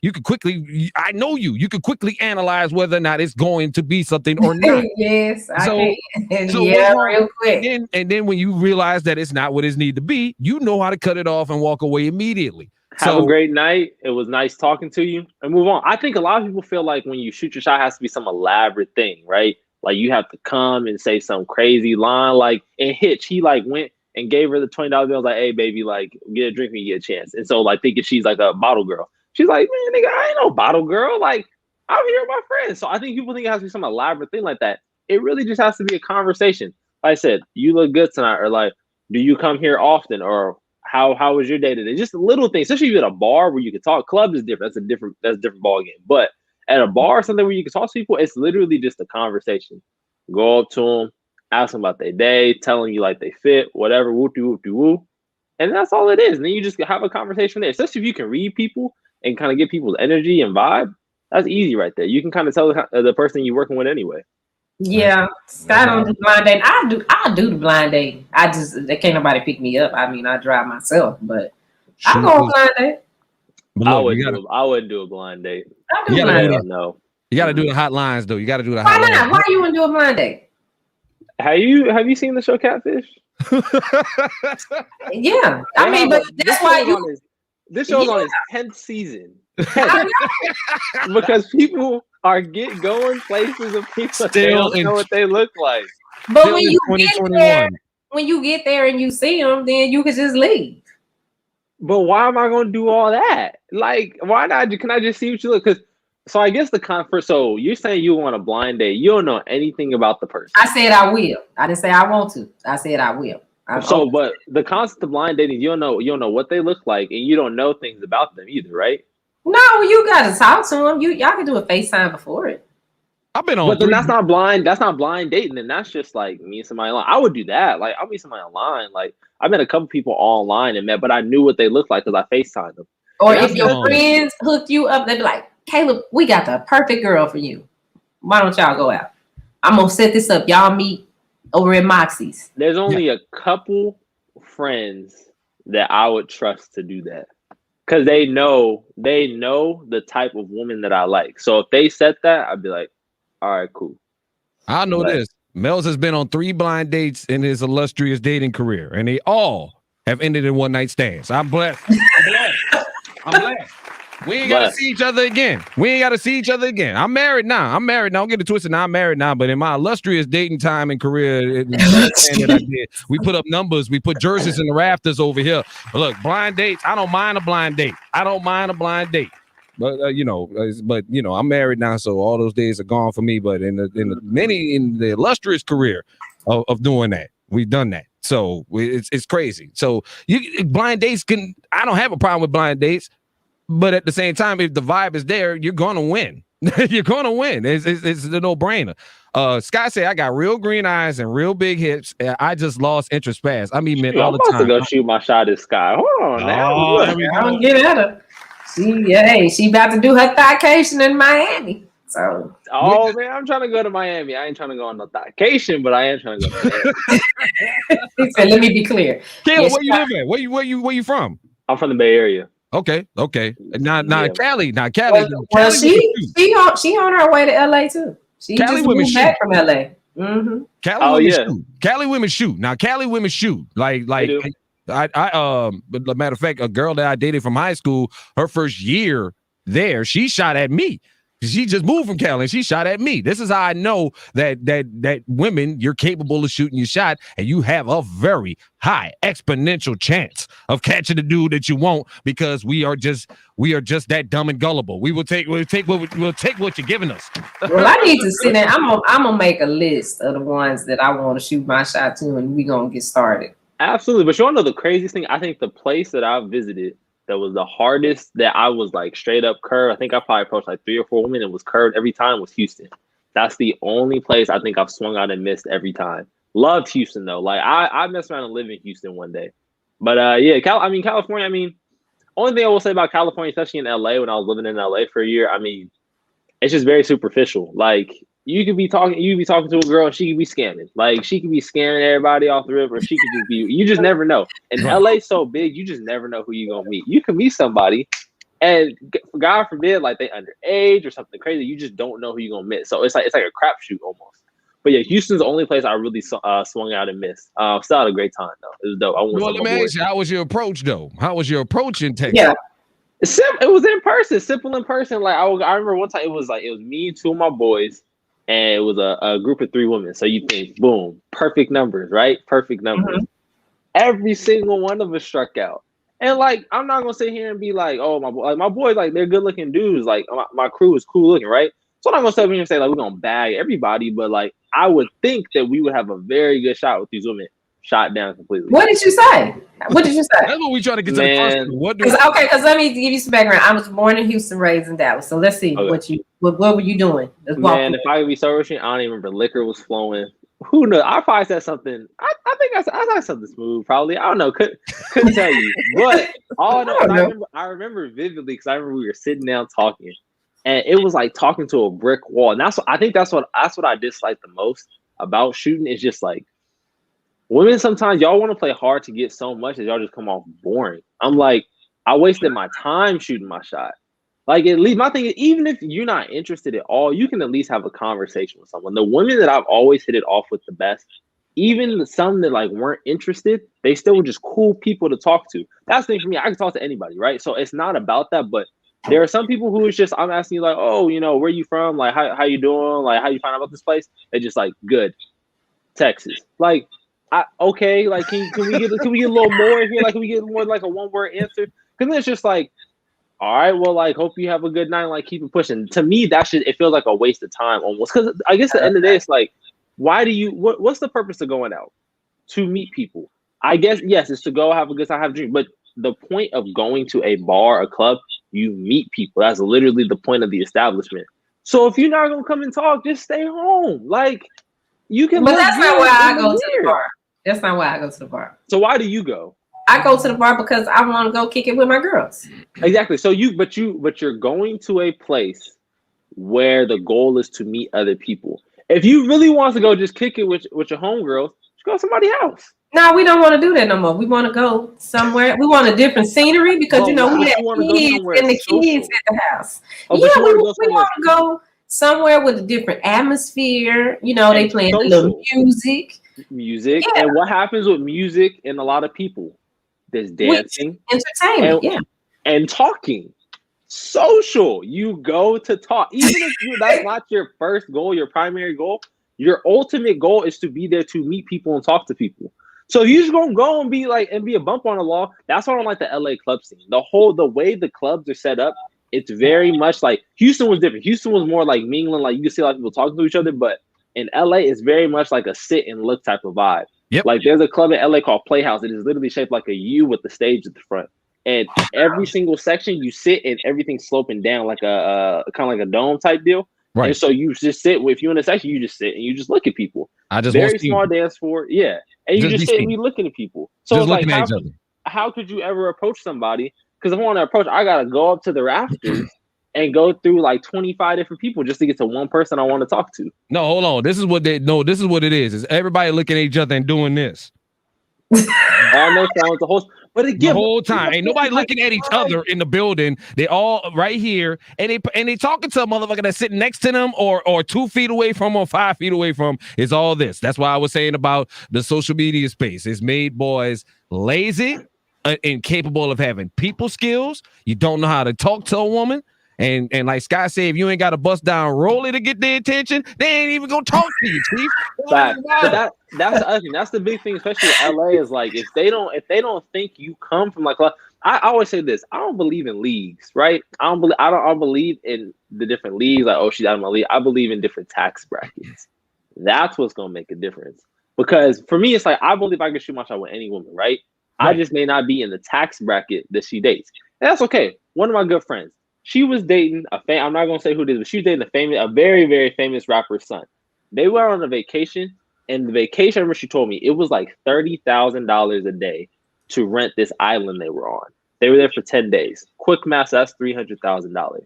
you could quickly, I know you could quickly analyze whether or not it's going to be something or not. Yes, real quick. And then when you realize that it's not what it needs to be, you know how to cut it off and walk away immediately. Have a great night. It was nice talking to you, and move on. I think a lot of people feel like when you shoot your shot, it has to be some elaborate thing, right? Like you have to come and say some crazy line. Like in Hitch, he like went and gave her the $20 bill. Like, hey, baby, like, get a drink when you get a chance. And so, like, thinking she's like a bottle girl. She's like, man, nigga, I ain't no bottle girl. Like, I'm here with my friends. So I think people think it has to be some elaborate thing like that. It really just has to be a conversation. Like I said, you look good tonight. Or like, do you come here often? Or how was your day today? Just little things, especially if you're at a bar where you can talk. Club is different. That's a different ball game. But at a bar, something where you can talk to people, it's literally just a conversation. Go up to them, ask them about their day, telling you like they fit, whatever, woo. And that's all it is. And then you just have a conversation there. Especially if you can read people and kind of get people's energy and vibe. That's easy right there. You can kind of tell the person you're working with anyway. Yeah, Scott don't do blind dating. I do the blind dating. They can't nobody pick me up. I mean, I drive myself, but I go on blind date. I wouldn't do a blind date. You got to do the hotlines though. You got to do the hotlines. Why not? Why you wouldn't do a blind date? Have you seen the show Catfish? Yeah, I mean, but that's why this show's on its 10th season. Because people are going places and people don't know what they look like. But when you get there and you see them, then you can just leave. But why am I going to do all that? Like, why not? Can I just see what you look? Because so I guess so you're saying you want a blind date. You don't know anything about the person. I said I will. I didn't say I want to. I said I will. But the concept of blind dating, you don't know what they look like, and you don't know things about them either, right? No, you gotta talk to them. Y'all can do a FaceTime before it. I've been on, but then that's not blind. That's not blind dating, and that's just like me and somebody online. I would do that. Like I'll meet somebody online. Like I met a couple people online and met, but I knew what they looked like because I FaceTimed them. Or if your friends hooked you up, they'd be like, Caleb, we got the perfect girl for you. Why don't y'all go out? I'm gonna set this up. Y'all meet over at M.I.C's. There's only a couple friends that I would trust to do that because they know the type of woman that I like. So if they said that, I'd be like, all right, cool. I know this. Melz has been on 3 blind dates in his illustrious dating career, and they all have ended in one night stands. I'm blessed. I'm blessed. We ain't gotta see each other again. I'm married now. Don't get it twisted. Now I'm married now. But in my illustrious dating time and career, we put up numbers. We put jerseys in the rafters over here. But look, blind dates. I don't mind a blind date. But I'm married now, so all those days are gone for me. But in the illustrious career of doing that, we've done that. So it's crazy. So blind dates I don't have a problem with blind dates. But at the same time, if the vibe is there, you're going to win. You're gonna win. It's a no-brainer. Scott said, I got real green eyes and real big hips. And I just lost interest fast. I mean, men all the I'm about time. to go shoot my shot at Sky. Hold on now. Oh, there we I go. don't get at her. She about to do her Stockcation in Miami. So man, I'm trying to go to Miami. I ain't trying to go on no Stockcation, but I am trying to go to Miami. he said, let me be clear. Caleb, where you live at? Where you from? I'm from the Bay Area. Okay. Now Yeah. Cali. Now Cali. Well, Cali she on her way to LA too. She Cali just women moved back from LA. Mm-hmm. Cali women shoot. Cali women shoot. Now Cali women shoot. Like but matter of fact, a girl that I dated from high school, her first year there, she shot at me. She just moved from Cali and she shot at me. This is how I know that women, you're capable of shooting your shot and you have a very high exponential chance of catching the dude that you want, because we are just that dumb and gullible. We'll take what you're giving us. Well, I need to sit down. I'm gonna make a list of the ones that I want to shoot my shot to, and we're gonna get started. Absolutely. But you want to know the craziest thing? I think the place that I visited that was the hardest, that I was like straight up curved, I think I probably approached like 3 or 4 women and was curved every time, was Houston. That's the only place I think I've swung out and missed every time. Loved Houston though. Like I messed around and lived in Houston one day. But yeah, California, only thing I will say about California, especially in LA, when I was living in LA for a year, it's just very superficial. Like you could be talking to a girl and she could be scamming. Like she could be scaring everybody off the river. She could just be, you just never know. And LA's so big, you just never know who you're gonna meet. You can meet somebody and God forbid, like they underage or something crazy. You just don't know who you're gonna meet. So it's like a crapshoot almost. But yeah, Houston's the only place I really swung out and missed. Still had a great time though. It was dope. Well, let me ask you, how was your approach though? How was your approach in Texas? Yeah. It was in person, simple in person. Like I remember one time it was me and 2 of my boys, and it was a group of 3 women. So you think, boom, perfect numbers, right? Perfect numbers. Mm-hmm. Every single one of us struck out. And like, I'm not gonna sit here and be like, oh my boys, like they're good looking dudes. Like my crew is cool looking, right? So I'm not gonna sit here and say like we're gonna bag everybody, but like I would think that we would have a very good shot with these women. Shot down completely. What did you say? That's what we try to get to the first. Because let me give you some background. I was born in Houston, raised in Dallas. So let's see what were you doing? Man, if I could be so rich, I don't even remember. Liquor was flowing. Who knows? I probably said something. I think I said something smooth. Probably. I don't know. Couldn't tell you. But all I remember vividly because I remember we were sitting down talking, and it was like talking to a brick wall. And that's what I dislike the most about shooting is just like. Women, sometimes y'all want to play hard to get so much that y'all just come off boring. I'm like, I wasted my time shooting my shot. Like, at least my thing is, even if you're not interested at all, you can at least have a conversation with someone. The women that I've always hit it off with the best, even some that like weren't interested, they still were just cool people to talk to. That's the thing for me. I can talk to anybody, right? So it's not about that, but there are some people who is just, I'm asking you like, oh, where you from? Like, how you doing? Like, how you find out about this place? They're just like, good, Texas. Like, okay, like can we get a little more here? Like can we get more like a 1-word answer? Because it's just like, all right, well, like hope you have a good night. Like keep it pushing. To me, it feels like a waste of time almost. Because I guess at the end of the day, it's like, why do you? What's the purpose of going out? To meet people. I guess yes, it's to go have a good time, have a drink. But the point of going to a bar, a club, you meet people. That's literally the point of the establishment. So if you're not gonna come and talk, just stay home. Like. You can, but that's not why I go to the bar. That's not why I go to the bar. So why do you go? I go to the bar because I want to go kick it with my girls. Exactly. So you're going to a place where the goal is to meet other people. If you really want to go just kick it with your homegirls, just go to somebody else. No, we don't want to do that no more. We want to go somewhere. We want a different scenery because we have kids and the kids at the house. We want to go somewhere with a different atmosphere. They playing a little music. Yeah. And what happens with music and a lot of people? There's dancing, entertainment, and talking. Social. You go to talk. Even if that's not your first goal, your primary goal, your ultimate goal is to be there to meet people and talk to people. So if you're just gonna go and be a bump on the law, that's why I don't like the LA club scene. The way the clubs are set up, it's very much like Houston was different. Houston was more like mingling, like you can see a lot of people talking to each other, but in LA, it's very much like a sit and look type of vibe. Yep. Like there's a club in LA called Playhouse. It is literally shaped like a U with the stage at the front. and every single section you sit and everything's sloping down like a kind of like a dome type deal. Right. And so you just sit if you're in a section, you just sit and you just look at people. I just very small dance floor, yeah. And you just sit and be looking at people. So it's like how could you ever approach somebody? Because if I want to approach, I gotta go up to the rafters and go through like 25 different people just to get to one person I want to talk to. No, hold on. This is what it is. Is everybody looking at each other and doing this? Almost the whole, but again, the whole time ain't nobody looking at each other in the building. They all right here, and they talking to a motherfucker that's sitting next to them, or 2 feet away from, or 5 feet away from. Is all this. That's why I was saying about the social media space. It's made boys lazy, incapable of having people skills. You don't know how to talk to a woman. And like Scott said, if you ain't got to bust down Rolly to get their attention, they ain't even gonna talk to you, Chief. But that's the other thing. That's the big thing, especially in LA, is like if they don't think you come from like I always say this. I don't believe in leagues, right? I don't believe in the different leagues. Like, oh, she's out of my league. I believe in different tax brackets. That's what's gonna make a difference. Because for me, it's like I believe I can shoot my shot with any woman, right? I just may not be in the tax bracket that she dates. And that's okay. One of my good friends. She was dating I'm not gonna say who it is, but she was dating a very, very famous rapper's son. They were on a vacation, and the vacation, I remember she told me it was like $30,000 a day to rent this island they were on. They were there for 10 days. Quick math, that's $300,000.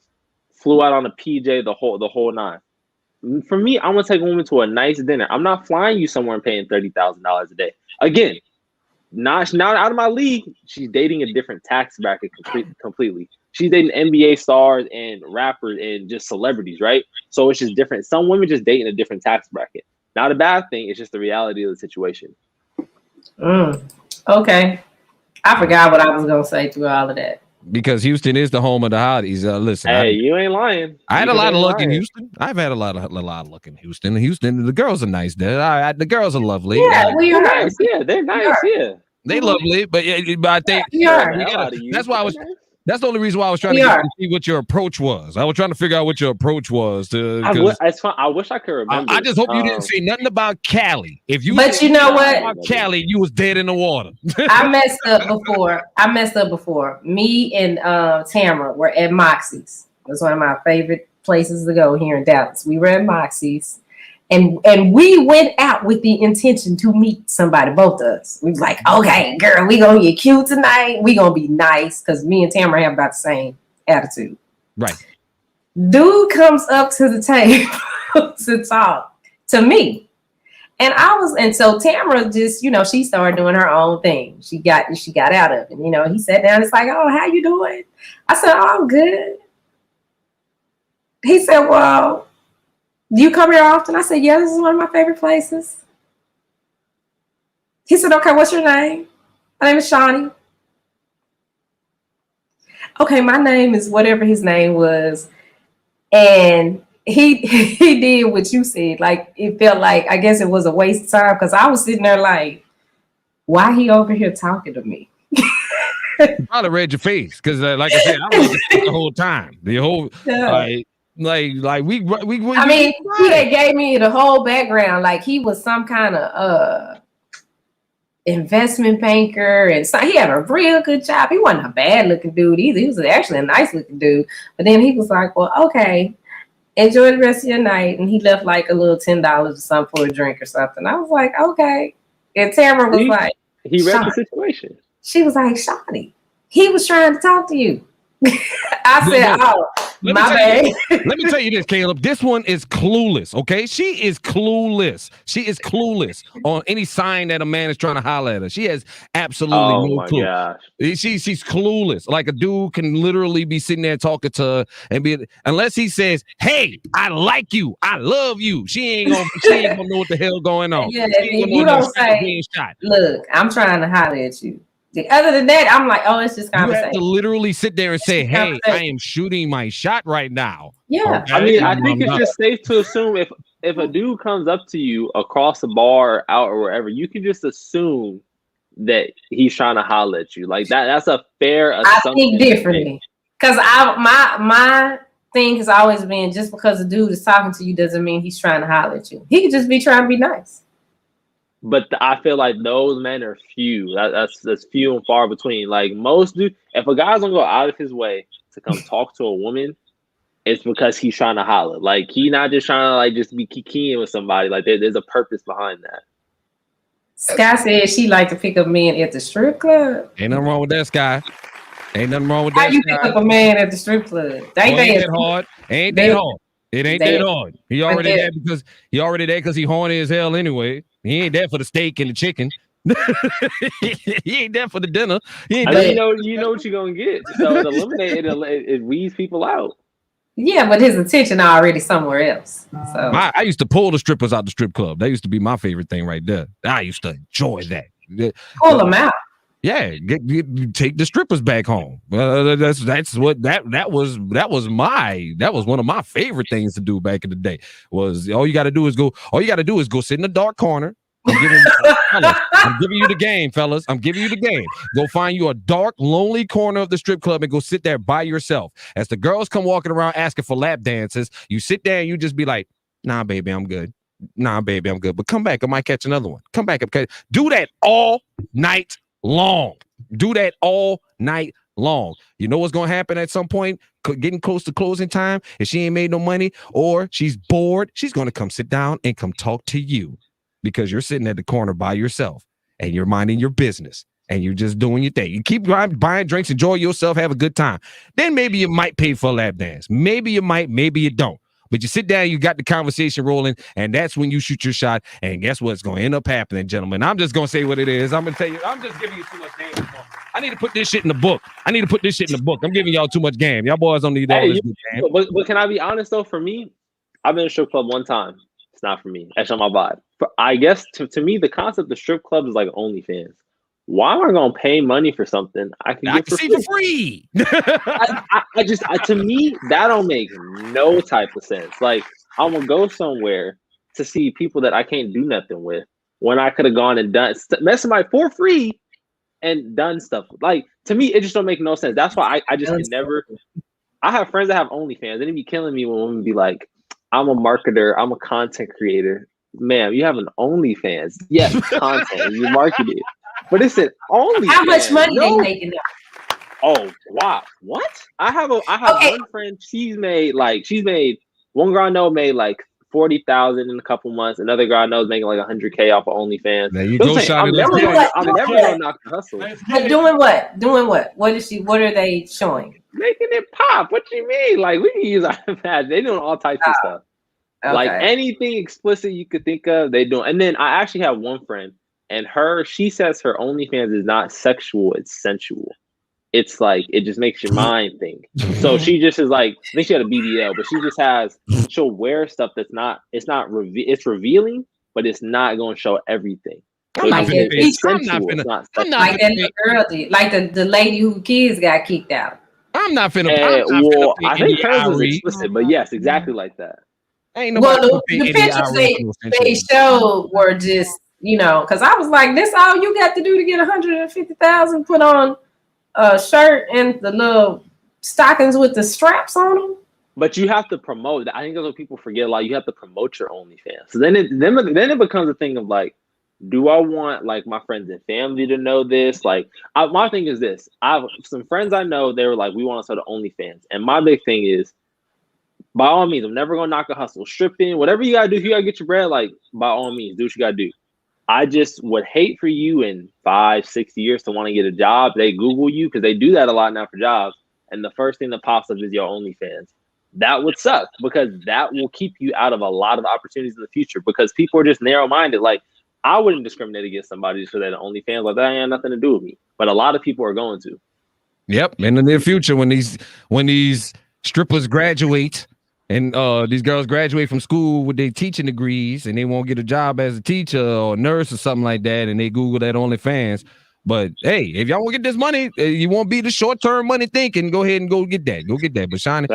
Flew out on a PJ, the whole nine. For me, I'm gonna take a woman to a nice dinner. I'm not flying you somewhere and paying $30,000 a day. Again, not out of my league. She's dating a different tax bracket completely. She's dating NBA stars and rappers and just celebrities, right? So it's just different. Some women just date in a different tax bracket. Not a bad thing. It's just the reality of the situation. Okay. I forgot what I was going to say through all of that. Because Houston is the home of the hotties. Listen, hey, you ain't lying. I had a lot of luck in Houston. I've had a lot of luck in Houston. Houston, the girls are nice there. The girls are lovely. Yeah, we are nice. Yeah, they're nice. Yeah, they lovely. But I think that's why I was. That's the only reason why I was trying to see what your approach was. I was trying to figure out what your approach was. It's fun. I wish I could remember. I just hope you didn't say nothing about Cali. If you, but you know what, about Cali, you was dead in the water. I messed up before. Me and Tamara were at M.I.C's. That's one of my favorite places to go here in Dallas. We were at M.I.C's. And we went out with the intention to meet somebody, both of us. We was like, okay, girl, we gonna get cute tonight. We gonna be nice, because me and Tamara have about the same attitude. Right. Dude comes up to the table to talk to me. And so Tamara just, she started doing her own thing. She got out of it. He sat down. It's like, oh, how you doing? I said, oh, I'm good. He said, well, do you come here often? I said, yeah, this is one of my favorite places. He said, okay, what's your name? My name is Shani. Okay, my name is whatever his name was. And he did what you said. Like, it felt like, I guess it was a waste of time, because I was sitting there like, why he over here talking to me? I'd have read your face, because like I said, I was the whole time. The whole Like we I mean, he had gave me the whole background. Like he was some kind of investment banker, and so he had a real good job. He wasn't a bad looking dude either. He was actually a nice looking dude. But then he was like, well, okay, enjoy the rest of your night. And he left like a little $10 or something for a drink or something. I was like, okay. And Tamara was like, he read the situation. She was like, Shani, he was trying to talk to you. I said, my bad. Let me tell you this, Caleb. This one is clueless, okay? She is clueless. She is clueless on any sign that a man is trying to holler at her. She has absolutely no clue. Gosh. She's clueless. Like a dude can literally be sitting there talking to her and unless he says, hey, I like you, I love you. She ain't gonna know what the hell going on. Yeah, you don't say, look, I'm trying to holler at you. Other than that, I'm like, oh, it's just conversation. You have to literally sit there and say, hey, I am shooting my shot right now. Yeah. Okay? I mean, I think it's just safe to assume if a dude comes up to you across the bar or out or wherever, you can just assume that he's trying to holler at you. Like that's a fair assumption. I think differently. Because my thing has always been, just because a dude is talking to you doesn't mean he's trying to holler at you. He could just be trying to be nice. But I feel like those men are few. That's few and far between. Like most do, if a guy's gonna go out of his way to come talk to a woman, it's because he's trying to holler. Like he not just trying to like just be kikiing with somebody. Like there's a purpose behind that. Sky said she like to pick up men at the strip club. Ain't nothing wrong with that, Sky. Ain't nothing wrong with How that. you pick up a man at the strip club? Ain't that hard. Ain't that hard. It ain't that hard. He already there because he horny as hell anyway. He ain't there for the steak and the chicken. He ain't there for the dinner. He ain't you know what you're gonna get. So it eliminates it weeds people out. Yeah, but his attention already somewhere else. So I used to pull the strippers out the strip club. That used to be my favorite thing right there. I used to enjoy that. Pull them out. Yeah, take the strippers back home. That's what that was one of my favorite things to do back in the day. Was all you got to do is go sit in the dark corner. I'm giving you the game, fellas. I'm giving you the game. Go find you a dark, lonely corner of the strip club and go sit there by yourself. As the girls come walking around asking for lap dances, you sit there and you just be like, "Nah, baby, I'm good. Nah, baby, I'm good. But come back, I might catch another one. Come back, okay? Do that all night long. Do that all night long. You know what's going to happen at some point, getting close to closing time? If she ain't made no money or she's bored, she's going to come sit down and come talk to you because you're sitting at the corner by yourself and you're minding your business and you're just doing your thing. You keep buying drinks, enjoy yourself, have a good time. Then maybe you might pay for a lap dance. Maybe you might, maybe you don't. But you sit down, you got the conversation rolling, and that's when you shoot your shot. And guess what's going to end up happening, gentlemen? I'm just going to say what it is. I'm going to tell you, I'm just giving you too much game. I need to put this shit in the book. I'm giving y'all too much game. Y'all boys don't need all this game. But can I be honest, though? For me, I've been in a strip club one time. It's not for me. That's not my vibe. I guess to me, the concept of strip club is like OnlyFans. Why am I gonna pay money for something I can see for free? To me, that don't make no type of sense. Like I'm gonna go somewhere to see people that I can't do nothing with when I could have gone and done met somebody for free and done stuff. Like to me, it just don't make no sense. That's why I just can never. I have friends that have OnlyFans, and it'd be killing me when women be like, "I'm a marketer, I'm a content creator." Ma'am, you have an OnlyFans. Yes, content. You market it. But it's an OnlyFans. How much money they making now? Oh wow, what? I have one friend. She's made one girl I know made like 40,000 in a couple months. Another girl I know is making like 100K off of OnlyFans. There you go, Shani. I'm never gonna knock the hustle. But doing what? Doing what? What are they showing? Making it pop. What you mean? Like we can use our iPad. They doing all types of stuff. Okay. Like anything explicit you could think of, they doing. And then I actually have one friend. And she says her OnlyFans is not sexual, it's sensual. It's like, it just makes your mind think. So she just is like, I think she had a BBL, but she'll wear stuff it's revealing, but it's not going to show everything. So like that girl did, like the lady whose kids got kicked out. I'm not finna. I think hers was explicit, but yes, exactly like that. Ain't nobody the pictures they showed were just, because I was like, this all you got to do to get 150,000? Put on a shirt and the little stockings with the straps on them. But you have to promote. I think that's what people forget a lot. You have to promote your OnlyFans. So then it becomes a thing of like, do I want like my friends and family to know this? Like, my thing is this. I have some friends I know. They were like, we want to start an OnlyFans, and my big thing is, by all means, I'm never gonna knock a hustle. Stripping, whatever you gotta do. If you gotta get your bread, like by all means, do what you gotta do. I just would hate for you in 5-6 years to want to get a job. They Google you because they do that a lot now for jobs. And the first thing that pops up is your OnlyFans. That would suck because that will keep you out of a lot of opportunities in the future because people are just narrow-minded. Like I wouldn't discriminate against somebody just because they're OnlyFans. Like that ain't nothing to do with me. But a lot of people are going to. Yep. In the near future, when these strippers graduate, and these girls graduate from school with their teaching degrees and they won't get a job as a teacher or a nurse or something like that. And they Google that OnlyFans. But hey, if y'all want to get this money, you won't be the short-term money thinking. Go ahead and go get that. But Shani,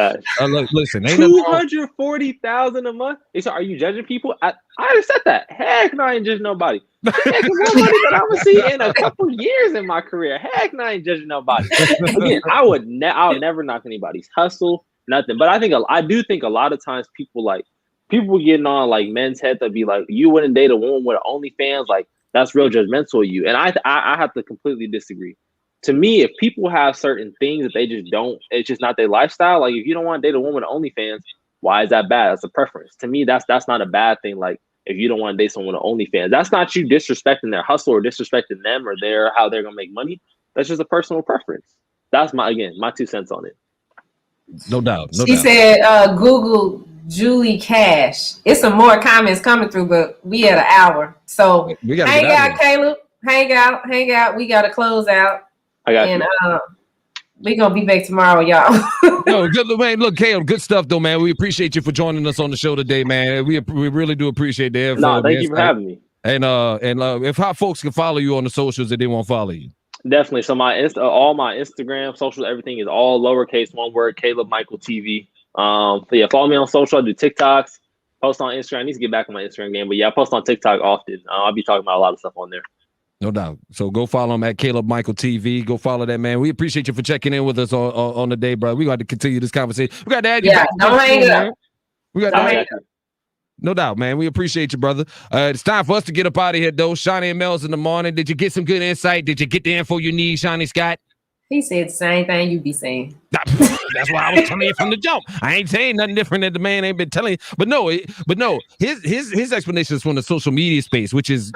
listen, ain't 240,000 a month. So are you judging people? I already said that. Heck no, I ain't judging nobody. I'm making more money than I'm gonna see in a couple years in my career. Heck no, I ain't judging nobody. Again, I'll never knock anybody's hustle. Nothing, but I do think a lot of times people getting on like men's head to be like, you wouldn't date a woman with OnlyFans. Like That's real judgmental of you. And I have to completely disagree. To me, if people have certain things that they just don't, it's just not their lifestyle. Like if you don't want to date a woman with OnlyFans, why is that bad? That's a preference. To me, that's not a bad thing. Like if you don't want to date someone with OnlyFans, that's not you disrespecting their hustle or disrespecting them or how they're gonna make money. That's just a personal preference. That's my 2 cents on it. No doubt. She said, Google Julie Cash. It's some more comments coming through, but we at an hour. So hang out, Caleb. Hang out. We gotta close out. I got you. We're gonna be back tomorrow, y'all. No, good man. Look, Caleb, good stuff though, man. We appreciate you for joining us on the show today, man. We really do appreciate the info. No, thank you for having me. And if how folks can follow you on the socials if they won't follow you. Definitely. So all my Instagram, socials, everything is all lowercase, one word, Caleb Michael TV. So yeah, follow me on social. I do TikToks, post on Instagram. I need to get back on my Instagram game, but yeah, I post on TikTok often. I'll be talking about a lot of stuff on there. No doubt. So go follow him at Caleb Michael TV. Go follow that man. We appreciate you for checking in with us on the day, bro. We got to continue this conversation. We got to add you. Yeah, don't hang up. We got to hang up. No doubt, man. We appreciate you, brother. It's time for us to get up out of here, though. Shani and Melz in the morning. Did you get some good insight? Did you get the info you need, Shani Scott? He said the same thing you be saying. That's why I was telling you from the jump. I ain't saying nothing different that the man ain't been telling you. But no, his explanation is from the social media space, which is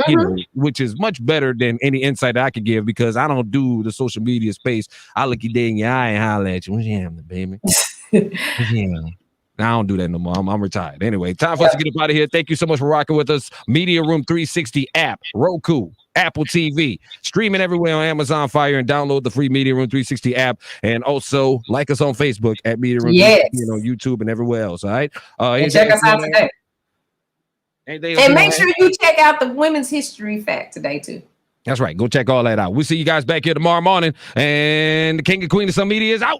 which is much better than any insight I could give because I don't do the social media space. I look you dead in your eye and holler at you. What's happening, baby? I don't do that no more. I'm retired. Anyway, time for us to get up out of here. Thank you so much for rocking with us. Media Room 360 app, Roku, Apple TV, streaming everywhere on Amazon Fire, and download the free Media Room 360 app. And also like us on Facebook at Media Room 360 and on YouTube and everywhere else. All right. And check us out today. And make sure you check out the Women's History Fact today too. That's right. Go check all that out. We'll see you guys back here tomorrow morning. And the King and Queen of Some Media is out.